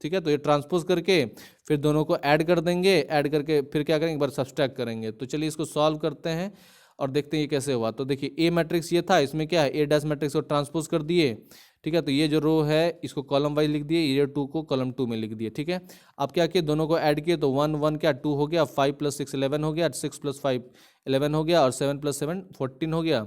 ठीक है। तो ये ट्रांसपोज करके फिर दोनों को ऐड कर देंगे, ऐड करके फिर क्या करेंगे एक बार सब्सट्रैक्ट करेंगे। तो चलिए इसको सॉल्व करते हैं और देखते हैं ये कैसे हुआ। तो देखिए ए मैट्रिक्स ये था, इसमें क्या है ए डैश मैट्रिक्स को ट्रांसपोज कर दिए, ठीक है। तो ये जो रो है इसको कॉलम वाइज लिख दिए, ये 2 को कॉलम 2 में लिख दिए, ठीक है। अब क्या किए दोनों को ऐड किए, तो 1 1 क्या 2 हो गया, 5 + 6 11 हो गया, 6 + 5 11 हो गया और 7 + 7 14 हो गया।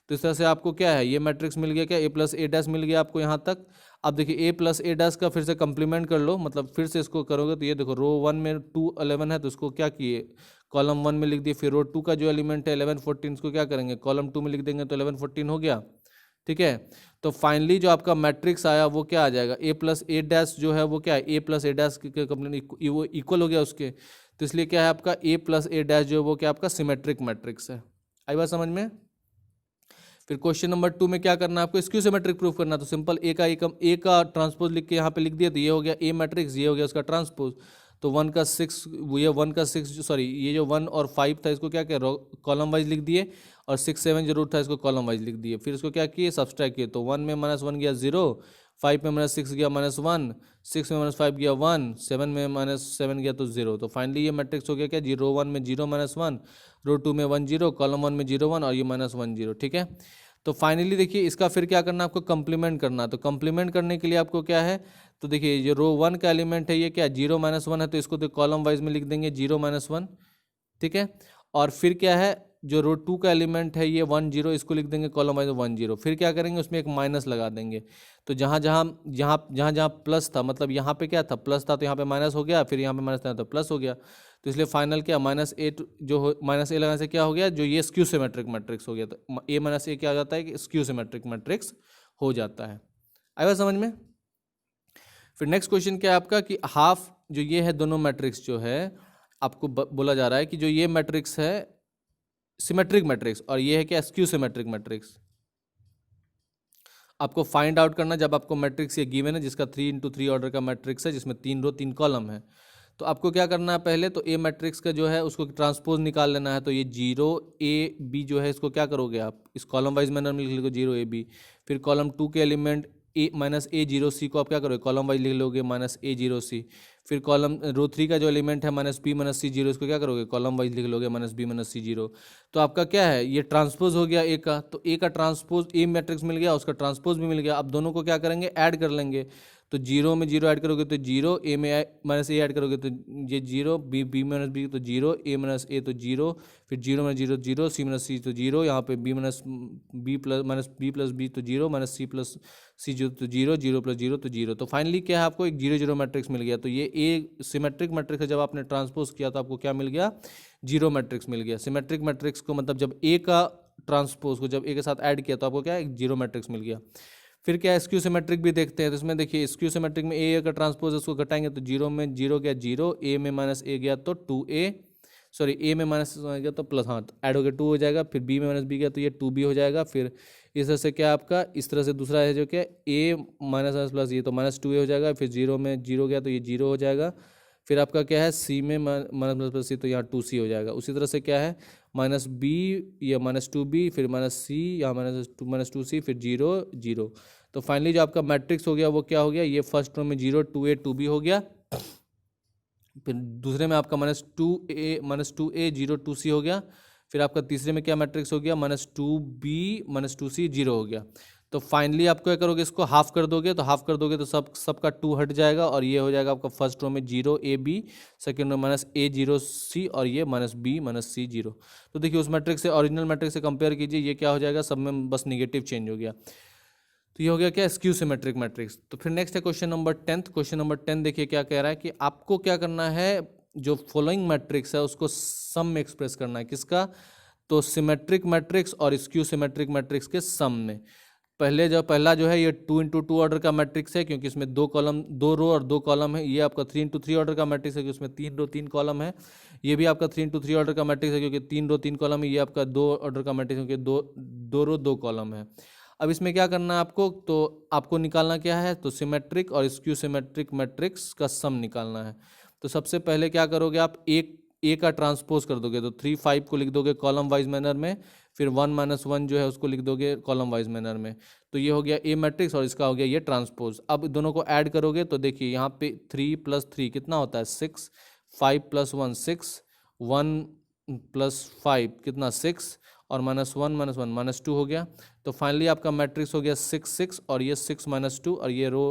तो इस तरह से आपको क्या है ये मैट्रिक्स मिल गया, क्या a + a' मिल गया आपको यहाँ तक। अब देखिए a + a' का फिर से कंप्लीमेंट कर लो, मतलब फिर से इसको करोगे तो ये देखो रो 1 में 2 11 है, तो इसको क्या किए कॉलम 1 में लिख दिए। फिर रो 2 का जो एलिमेंट है 11 14 इसको क्या करेंगे कॉलम 2 में लिख देंगे, तो 11 14 हो गया, ठीक है। तो फाइनली जो आपका मैट्रिक्स आया वो क्या आ जाएगा a + a' जो है वो क्या है a + a' के कंप्लीट वो इक्वल हो गया उसके, तो इसलिए क्या है आपका a + a' जो है वो क्या आपका सिमेट्रिक मैट्रिक्स है। आई बात समझ में। फिर क्वेश्चन नंबर 2 में क्या करना है आपको स्क्यू सिमेट्रिक प्रूफ करना, तो सिंपल ए का ट्रांसपोज लिख के यहाँ पे लिख दिया, तो ये हो गया ए मैट्रिक्स, ये हो गया उसका ट्रांसपोज। तो 1 का 6 ये 1 का 6 सॉरी ये जो 1 और 5 था इसको क्या किया कॉलम वाइज लिख दिए, और 6 7 जरूर था इसको कॉलम वाइज लिख दिए। फिर इसको क्या किए सब्सट्रैक्ट किए, तो 1 में -1 गया 0, 5 में -6 गया -1, 6 में -5 गया 1, 7 में -7 गया तो 0। तो फाइनली ये मैट्रिक्स हो गया क्या रो 1 में 0 -1, रो 2 में 1 0, कॉलम 1 में 0 1 और ये -1 0, ठीक है। तो फाइनली देखिए इसका फिर क्या करना आपको कंप्लीमेंट करना, तो कंप्लीमेंट करने के लिए आपको क्या है, तो देखिए ये रो 1 का एलिमेंट है ये क्या 0 -1 है, तो इसको तो कॉलम वाइज में लिख देंगे 0 -1, ठीक है। और फिर क्या है जो रो 2 का एलिमेंट है ये 1 0, इसको लिख देंगे कॉलम वाइज 1 0। फिर क्या करेंगे उसमें एक माइनस लगा देंगे, तो जहाँ प्लस था मतलब यहाँ पे क्या था प्लस था, तो यहाँ पे माइनस हो गया, फिर यहाँ पे माइनस था तो प्लस हो गया। तो इसलिए फाइनल क्या -a जो हो -a लगाने से क्या हो गया जो ये स्क्यू सिमेट्रिक मैट्रिक्स हो गया, तो a - a क्या हो जाता है कि स्क्यू सिमेट्रिक मैट्रिक्स हो जाता है। आया समझ में। फिर नेक्स्ट क्वेश्चन क्या है आपका कि हाफ जो ये है दोनों मैट्रिक्स जो है आपको बोला जा रहा है कि जो ये मैट्रिक्स है सिमेट्रिक मैट्रिक्स और ये है क्या स्क्यू सिमेट्रिक मैट्रिक्स। आपको फाइंड आउट करना जब आपको मैट्रिक्स ये गिवन है जिसका 3 × 3 ऑर्डर का मैट्रिक्स है जिसमें 3 रो 3 कॉलम है, तो आपको क्या करना है पहले तो ए मैट्रिक्स का जो है उसको ट्रांसपोज निकाल लेना है। तो ये 0 a b जो है इसको क्या करोगे आप इस कॉलम वाइज मैनर में लिख लोगे 0 a b। फिर कॉलम 2 के एलिमेंट a - a0 c को आप क्या करोगे कॉलम वाइज लिख लोगे -a0 c। फिर कॉलम रो 3 का जो एलिमेंट है -b - c0 इसको क्या करोगे कॉलम वाइज लिख लोगे -b - c0। तो आपका क्या है ये ट्रांसपोज हो गया ए का, तो ए का ट्रांसपोज ए मैट्रिक्स मिल गया उसका ट्रांसपोज भी मिल गया। अब दोनों को क्या करेंगे ऐड कर लेंगे, तो 0 में 0 ऐड करोगे तो 0, a में -a ऐड करोगे तो ये 0, b - b तो 0, a - a तो 0, फिर 0 में 0 0, c - c तो 0, यहाँ पे b + b तो 0, -c + c जो तो 0, 0 + 0 तो 0। तो फाइनली क्या है आपको एक 0 0 मैट्रिक्स मिल गया। तो ये ए सिमेट्रिक मैट्रिक्स है, जब आपने ट्रांसपोज किया तो आपको क्या मिल गया 0 मैट्रिक्स मिल गया। सिमेट्रिक मैट्रिक्स को मतलब जब ए का ट्रांसपोज को जब ए के साथ ऐड किया तो आपको क्या एक 0 मैट्रिक्स मिल गया। फिर क्या स्क्यू सिमेट्रिक भी देखते हैं, तो इसमें देखिए स्क्यू सिमेट्रिक में ए का ट्रांसपोज उसको घटाएंगे तो 0 में 0 गया 0, ए में -a गया तो 2a, सॉरी ए में माइनस गया तो प्लस, हाँ ऐड हो गया 2 हो जाएगा। फिर b में -b गया तो ये 2b हो जाएगा। फिर इस तरह से क्या आपका इस तरह से दूसरा है जो क्या a - ये तो -2a हो जाएगा। फिर 0 में 0 गया तो ये 0 हो जाएगा। फिर आपका क्या है c में -c तो यहाँ 2c हो जाएगा। उसी तरह से क्या है -b या -2b, फिर -c या -2c, फिर 0 0। तो फाइनली जो आपका मैट्रिक्स हो गया वो क्या हो गया, ये फर्स्ट रो में 0 2a 2b हो गया, फिर दूसरे में आपका -2a 0 2c हो गया, फिर आपका तीसरे में क्या मैट्रिक्स हो गया, -2b -2c 0 हो गया। तो फाइनली आप क्या करोगे, इसको हाफ कर दोगे, तो हाफ कर दोगे तो सबका 2 हट जाएगा और ये हो जाएगा आपका फर्स्ट रो में 0ab, second row -a 0c और ये -b -c 0। तो देखिए उस मैट्रिक्स से ओरिजिनल मैट्रिक्स से कंपेयर कीजिए, ये क्या हो जाएगा, सब में बस निगेटिव चेंज हो गया। तो ये हो गया क्या, स्क्यू सिमेट्रिक मैट्रिक्स। तो फिर नेक्स्ट है क्वेश्चन नंबर 10। क्वेश्चन नंबर 10 देखिए क्या कह रहा है कि आपको क्या करना है, जो फॉलोइंग मैट्रिक्स है उसको सम में एक्सप्रेस करना है, किसका, तो सिमेट्रिक मैट्रिक्स और स्क्यू सिमेट्रिक मैट्रिक्स के सम में। पहला जो है ये 2 × 2 ऑर्डर का मैट्रिक्स है, क्योंकि इसमें 2 रो और 2 कॉलम है। ये आपका 3 × 3 ऑर्डर का मैट्रिक्स है, क्योंकि उसमें 3 रो 3 कॉलम है। ये भी आपका 3 × 3 ऑर्डर का मैट्रिक्स है, क्योंकि 3 रो 3 कॉलम है। ये आपका 2 ऑर्डर का मैट्रिक्स है, क्योंकि दो रो 2 कॉलम है। अब इसमें क्या करना है आपको, तो आपको निकालना क्या है, तो सिमेट्रिक और स्क्यू सिमेट्रिक मैट्रिक्स का सम निकालना है। तो सबसे पहले क्या करोगे, आप ए का ट्रांसपोज कर दोगे, तो 3 5 को लिख दोगे कॉलम वाइज मैनर में, फिर 1 - 1 जो है उसको लिख दोगे कॉलम वाइज मैनर में। तो ये हो गया ए मैट्रिक्स और इसका हो गया ये ट्रांसपोज। अब दोनों को ऐड करोगे तो देखिए यहाँ पे 3 + 3 कितना होता है 6, 5 + 1 6, 1 + 5 कितना 6 और -1 - 1 -2 हो गया। तो फाइनली आपका मैट्रिक्स हो गया 6 6 और ये 6 -2 और ये रो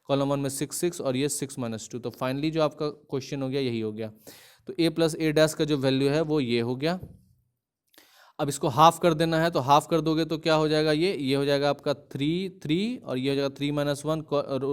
कॉलम 1 में 6 6 और ये 6 -2। तो फाइनली जो आपका क्वेश्चन हो गया यही हो गया। तो a + a' का जो वैल्यू है वो ये हो गया। अब इसको हाफ कर देना है, तो हाफ कर दोगे तो क्या हो जाएगा, ये हो जाएगा आपका 3 3 और ये हो जाएगा 3 - 1,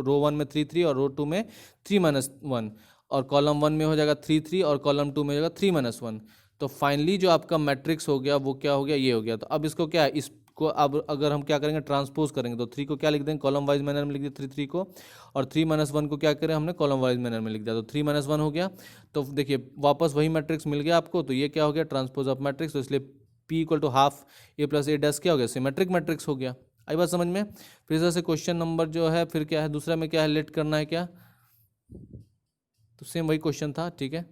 रो 1 में 3 3 और रो 2 में 3 - 1 और कॉलम 1 में हो जाएगा 3 3 और कॉलम 2 में हो जाएगा 3 - 1। तो फाइनली जो आपका मैट्रिक्स हो गया वो क्या हो गया, ये हो गया। तो अब इसको क्या है, इसको अब अगर हम क्या करेंगे, ट्रांसपोज करेंगे, तो 3 को क्या लिख देंगे, कॉलम वाइज मैनर में लिख दिया 3 3 को, और 3 - 1 को क्या करें हमने, कॉलम वाइज मैनर में लिख दिया, तो 3 - 1 हो गया। तो देखिए वापस वही मैट्रिक्स मिल गया आपको। तो ये क्या हो गया, ट्रांसपोज ऑफ मैट्रिक्स। तो इसलिए P = हाफ a + a' क्या हो गया, सिमेट्रिक मैट्रिक्स हो गया। आई बात समझ में। फिर इस तरह से क्वेश्चन नंबर जो है फिर क्या है, दूसरा में क्या है, लेट करना है क्या, तो सेम वही क्वेश्चन था, ठीक है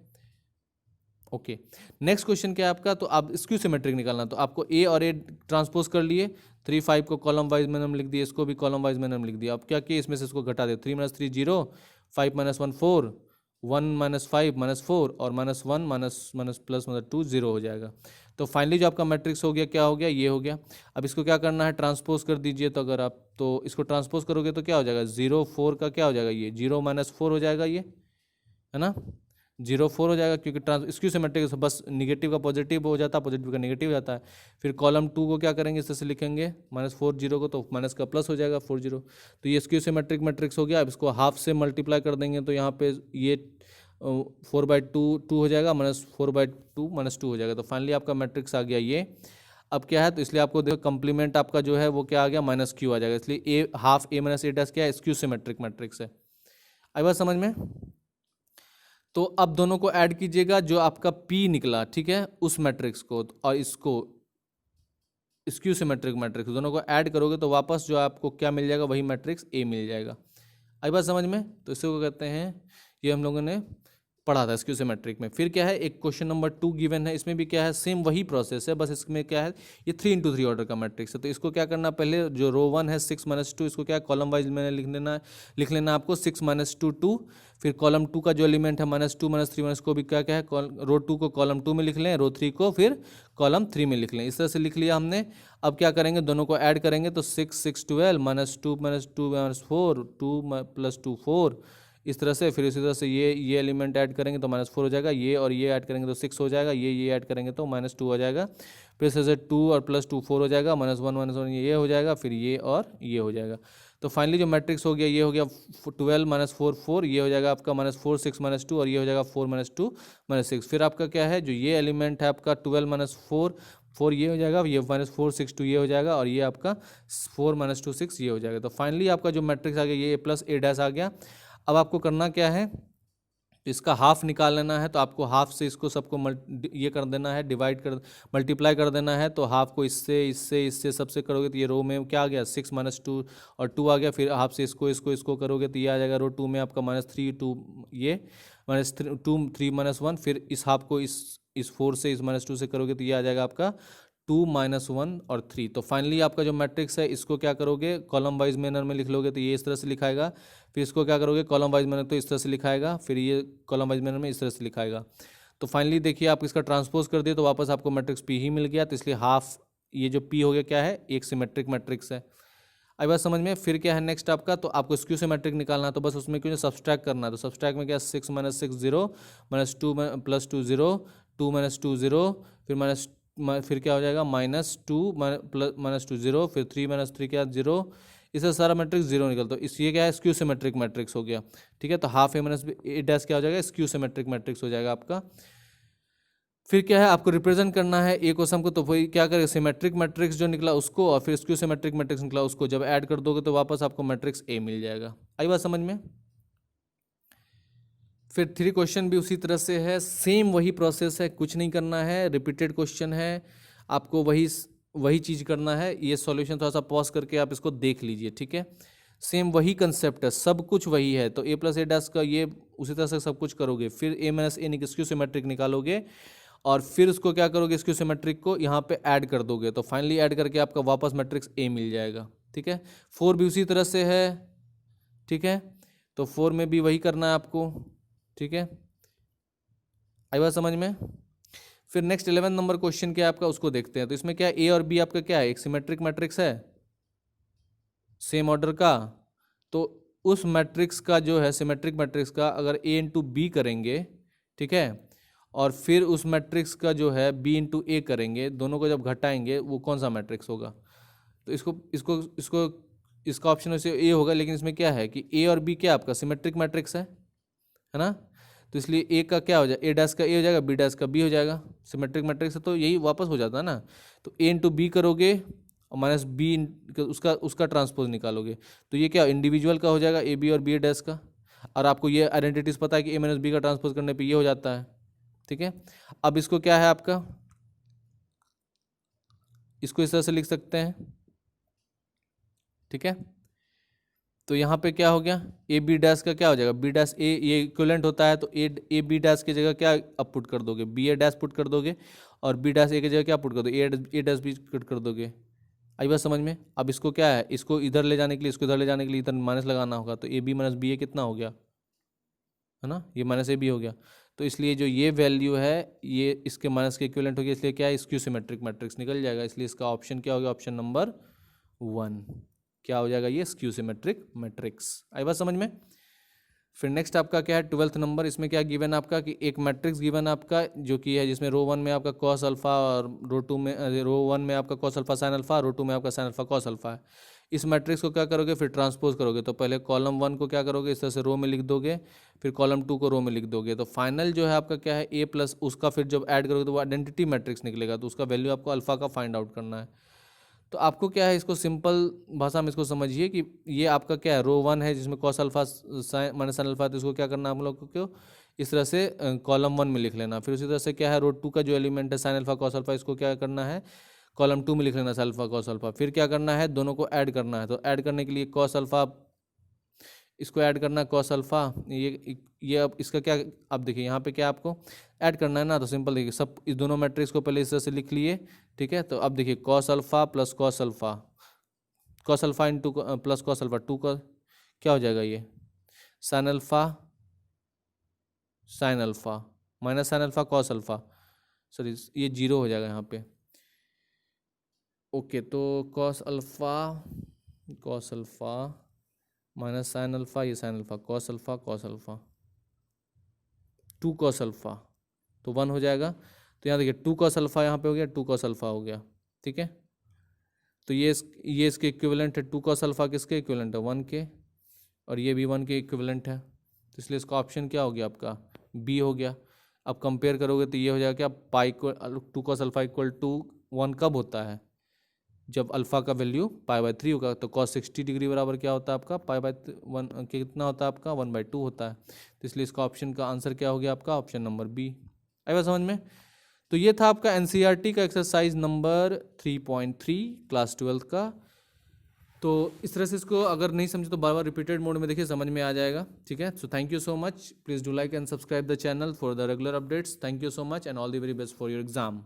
ओके। नेक्स्ट क्वेश्चन क्या है आपका, तो आप स्क्यू सिमेट्रिक निकालना। तो आपको ए और ए ट्रांसपोज कर लिए, 3 5 को कॉलम वाइज मैनर में लिख दिया, इसको भी कॉलम वाइज मैनर में लिख दिया। अब क्या किया, इसमें से इसको घटा दिया, 3 - 3 0, 5 - 1 4, 1 - 5 - 4 और -1 +2 0 हो जाएगा। तो फाइनली जो आपका मैट्रिक्स हो गया क्या हो गया, ये हो गया। अब इसको क्या करना है, ट्रांसपोज कर दीजिए। तो अगर आप तो इसको ट्रांसपोज करोगे तो क्या हो जाएगा, 0 4 का क्या हो जाएगा, ये 0 - 4 हो जाएगा, ये है ना 0 4 हो जाएगा, क्योंकि स्क्यू सिमेट्रिक बस निगेटिव का पॉजिटिव हो जाता है, पॉजिटिव का नेगेटिव हो जाता है। फिर कॉलम 2 को क्या करेंगे, इस तरह से लिखेंगे -4 0 को, तो माइनस का प्लस हो जाएगा 4 0। तो ये स्क्यू सिमेट्रिक मैट्रिक्स हो गया। अब इसको हाफ से मल्टीप्लाई कर देंगे तो यहाँ पे ये 4/2 2 हो जाएगा, -4/2 -2 हो जाएगा। तो फाइनली आपका मैट्रिक्स आ गया ये। अब क्या है, तो इसलिए आपको देखो कंप्लीमेंट आपका जो है वो क्या आ गया, -q आ जाएगा। इसलिए a हाफ a - a' क्या है, स्क्यू सिमेट्रिक मैट्रिक्स है। आई बात समझ में। तो अब दोनों को ऐड कीजिएगा, जो आपका P निकला, ठीक है, उस मैट्रिक्स को और इसको स्क्यू सिमेट्रिक मैट्रिक्स, दोनों को ऐड करोगे तो वापस जो आपको क्या मिल जाएगा, वही मैट्रिक्स A मिल जाएगा। आई बात समझ में। तो इसे को कहते हैं, ये हम लोगों ने पढ़ा था स्क्यू सिमेट्रिक में। फिर क्या है, एक क्वेश्चन नंबर 2 गिवन है, इसमें भी क्या है, सेम वही प्रोसेस है, बस इसमें क्या है, ये 3 × 3 ऑर्डर का मैट्रिक्स है। तो इसको क्या करना, पहले जो रो 1 है 6 - 2, इसको क्या कॉलम वाइज मैंने लिख लेना आपको 6 - 2 2। फिर कॉलम 2 का जो एलिमेंट है -2 -3 को भी क्या क्या है, रो 2 को कॉलम 2 में लिख लें, रो 3 को फिर कॉलम 3 में लिख लें। इस तरह से लिख लिया हमने। अब क्या करेंगे, दोनों को ऐड करेंगे, तो 6 6 12 -2 -2 -4 2 + 2 4 इस तरह से। फिर इसी तरह से ये एलिमेंट ऐड करेंगे तो -4 हो जाएगा, ये और ये ऐड करेंगे तो 6 हो जाएगा, ये ऐड करेंगे तो -2 हो जाएगा। फिर इस तरह से 2 और +2 4 हो जाएगा, -1 -1 ये हो जाएगा, फिर ये और ये हो जाएगा। तो फाइनली जो मैट्रिक्स हो गया, ये हो गया 12 - 4 4, ये हो जाएगा आपका -4 6 -2 और ये हो जाएगा 4 -2 -6। फिर आपका क्या है, जो ये एलिमेंट है आपका 12 - 4 4 ये हो जाएगा, ये -4 6 2 ये हो जाएगा और ये आपका 4 -2 6 ये हो जाएगा। तो फाइनली आपका जो मैट्रिक्स आ गया, ये A + a' आ गया। अब आपको करना क्या है, इसका हाफ निकाल लेना है। तो आपको हाफ से इसको सबको ये कर देना है, मल्टीप्लाई कर देना है। तो हाफ को इससे सबसे करोगे तो ये रो में क्या आ गया, 6 - 2 और 2 आ गया। फिर हाफ से इसको करोगे तो ये आ जाएगा रो 2 में आपका -3 2, ये -2 3 -1। फिर इस हाफ को इस 4 से इस -2 से करोगे तो ये आ जाएगा आपका 2 -1 और 3। तो फाइनली आपका जो मैट्रिक्स है इसको क्या करोगे, कॉलम वाइज मैनर में लिख लोगे तो ये इस तरह से लिखाएगा। फिर इसको क्या करोगे, कॉलम वाइज मैनर तो इस तरह से लिखाएगा, फिर ये कॉलम वाइज मैनर में इस तरह से लिखाएगा। तो फाइनली देखिए आप इसका ट्रांसपोज कर दिए तो वापस आपको मैट्रिक्स पी ही मिल गया। तो इसलिए हाफ ये जो पी हो गया क्या है, एक सिमेट्रिक मैट्रिक्स है। आई बात समझ में। फिर क्या है नेक्स्ट आपका, तो आपको स्क्यू सिमेट्रिक निकालना है, तो बस उसमें क्यों सब्सट्रैक्ट करना है। तो सब्सट्रैक्ट में क्या, 6 - 6 0 -2 +2 0 2 - 2 0 फिर क्या हो जाएगा, -2 -2 0 फिर 3 - 3 क्या 0। इससे सारा मैट्रिक्स जीरो निकलता है। इस ये क्या है, स्क्यू सिमेट्रिक मैट्रिक्स हो गया। ठीक है, तो हाफ A - A डैश क्या हो जाएगा, स्क्यू सिमेट्रिक मैट्रिक्स हो जाएगा आपका। फिर क्या है, आपको रिप्रेजेंट करना है ए को सम को, तो वही क्या करेगा, सिमेट्रिक मैट्रिक्स जो निकला उसको और फिर स्क्यू सिमेट्रिक मैट्रिक्स निकला उसको जब ऐड कर दोगे तो वापस आपको मैट्रिक्स ए मिल जाएगा। आई बात समझ में। फिर 3 क्वेश्चन भी उसी तरह से है, सेम वही प्रोसेस है, कुछ नहीं करना है, रिपीटेड क्वेश्चन है, आपको वही चीज़ करना है। ये सॉल्यूशन थोड़ा सा पॉज करके आप इसको देख लीजिए। ठीक है, सेम वही कंसेप्ट है, सब कुछ वही है। तो A + A डैश का ये उसी तरह से सब कुछ करोगे, फिर A - A स्क्यू सिमेट्रिक निकालोगे और फिर उसको क्या करोगे, स्क्यू सिमेट्रिक को यहाँ पे ऐड कर दोगे तो फाइनली ऐड करके आपका वापस मैट्रिक्स ए मिल जाएगा। ठीक है, 4 भी उसी तरह से है। ठीक है, तो 4 में भी वही करना है आपको। ठीक है, आई बात समझ में। फिर नेक्स्ट 11 नंबर क्वेश्चन क्या है आपका, उसको देखते हैं। तो इसमें क्या है, ए और बी आपका क्या है, एक सिमेट्रिक मैट्रिक्स है सेम ऑर्डर का। तो उस मैट्रिक्स का जो है, सिमेट्रिक मैट्रिक्स का अगर A × B करेंगे, ठीक है, और फिर उस मैट्रिक्स का जो है B × A करेंगे, दोनों को जब घटाएंगे वो कौन सा मैट्रिक्स होगा। तो इसका ऑप्शन वैसे ए होगा, लेकिन इसमें क्या है कि ए और बी क्या आपका सिमेट्रिक मैट्रिक्स है ना। तो इसलिए ए का क्या हो जाएगा, ए डैश का ए हो जाएगा, बी डैश का बी हो जाएगा, सिमेट्रिक मैट्रिक्स है तो यही वापस हो जाता है ना। तो A × B करोगे और माइनस बी उसका ट्रांसपोज निकालोगे, तो ये क्या इंडिविजुअल का हो जाएगा, ए बी और बी डैश का। और आपको ये आइडेंटिटीज पता है कि A - B का ट्रांसपोज करने पे ये हो जाता है। ठीक है, अब इसको क्या है आपका, इसको इस तरह से लिख सकते हैं। ठीक है, तो यहाँ पे क्या हो गया, ए बी डैश का क्या हो जाएगा, बी डैश ए, ये इक्विवेलेंट होता है तो ए बी डैश की जगह क्या अब पुट कर दोगे, बी ए डैश पुट कर दोगे और बी डैश ए की जगह क्या पुट कर दोगे, ए डैश बी पुट कर दोगे। आई बात समझ में। अब इसको क्या है, इसको इधर ले जाने के लिए, इसको इधर ले जाने के लिए इधर माइनस लगाना होगा, तो ए बी - बी ए कितना हो गया, है ना, ये माइनस ए बी हो गया। तो इसलिए जो ये वैल्यू है ये इसके माइनस के इक्विवेलेंट हो गया, इसलिए क्या है, स्क्यू सिमेट्रिक मैट्रिक्स निकल जाएगा। इसलिए इसका ऑप्शन क्या हो गया, ऑप्शन नंबर 1 क्या हो जाएगा, ये स्क्यू सिमेट्रिक मैट्रिक्स। आई बात समझ में। फिर नेक्स्ट आपका क्या है 12th नंबर, इसमें क्या गिवन आपका कि एक मैट्रिक्स गिवन आपका जो कि है जिसमें रो 1 में आपका कॉस अल्फा और रो 1 में आपका कॉस अल्फा साइन अल्फा, रो 2 में आपका साइन अल्फा कॉस अल्फा है। इस मैट्रिक्स को क्या करोगे, फिर ट्रांसपोज करोगे, तो पहले कॉलम 1 को क्या करोगे, इस तरह से रो में लिख दोगे, फिर कॉलम 2 को रो में लिख दोगे। तो फाइनल जो है आपका क्या है, A प्लस उसका फिर जब ऐड करोगे तो वो आइडेंटिटी मैट्रिक्स निकलेगा, तो उसका वैल्यू आपको अल्फा का फाइंड आउट करना है। तो आपको क्या है, इसको सिंपल भाषा में इसको समझिए कि ये आपका क्या है, रो 1 है जिसमें cos alpha minus sine alpha, तो इसको क्या करना है हम लोग को, इस तरह से कॉलम 1 में लिख लेना। फिर उसी तरह से क्या है, रो 2 का जो एलिमेंट है साइन अल्फा कॉस अल्फा, इसको क्या करना है, कॉलम 2 में लिख लेना साइन अल्फा कॉस अल्फा। फिर क्या करना है, दोनों को ऐड करना है, तो ऐड करने के लिए कॉस अल्फा, इसको ऐड करना है कॉस अल्फा, ये अब इसका क्या, अब देखिए यहाँ पे क्या आपको ऐड करना है ना, तो सिंपल देखिए सब इस दोनों मैट्रिक्स को पहले इस तरह से लिख लिए। ठीक है, तो अब देखिए cos alpha plus cos alpha into plus cos alpha 2 का क्या हो जाएगा, ये sine alpha minus sine alpha cos alpha, sorry ये 0 हो जाएगा यहाँ पे। ओके, तो cos alpha minus sine alpha, ये sine alpha cos alpha 2 cos alpha, तो 1 हो जाएगा। तो यहाँ देखिए 2 कॉस अल्फा यहाँ पे हो गया, 2 कॉस अल्फा हो गया। ठीक है, तो ये इसके इक्विवेलेंट है, 2 कॉस अल्फा किसके इक्विवेलेंट है, 1 के, और ये भी 1 के इक्विवेलेंट है। तो इसलिए इसका ऑप्शन क्या हो गया आपका, बी हो गया। अब कंपेयर करोगे तो ये हो जाएगा क्या, पाई को 2 cos अल्फा = 1 कब होता है, जब अल्फा का वैल्यू π/3 होगा। तो cos 60 डिग्री बराबर क्या होता है आपका, π/1 कितना होता है आपका, 1/2 होता है। तो इसलिए इसका ऑप्शन का आंसर क्या हो गया आपका, ऑप्शन नंबर बी। आई बात समझ में। तो ये था आपका NCERT का एक्सरसाइज नंबर 3.3 क्लास 12 का। तो इस तरह से इसको अगर नहीं समझे तो बार बार रिपीटेड मोड में देखिए, समझ में आ जाएगा। ठीक है, so thank you so much, please do like and subscribe the channel for the regular updates. Thank you so much and all the very best for your exam.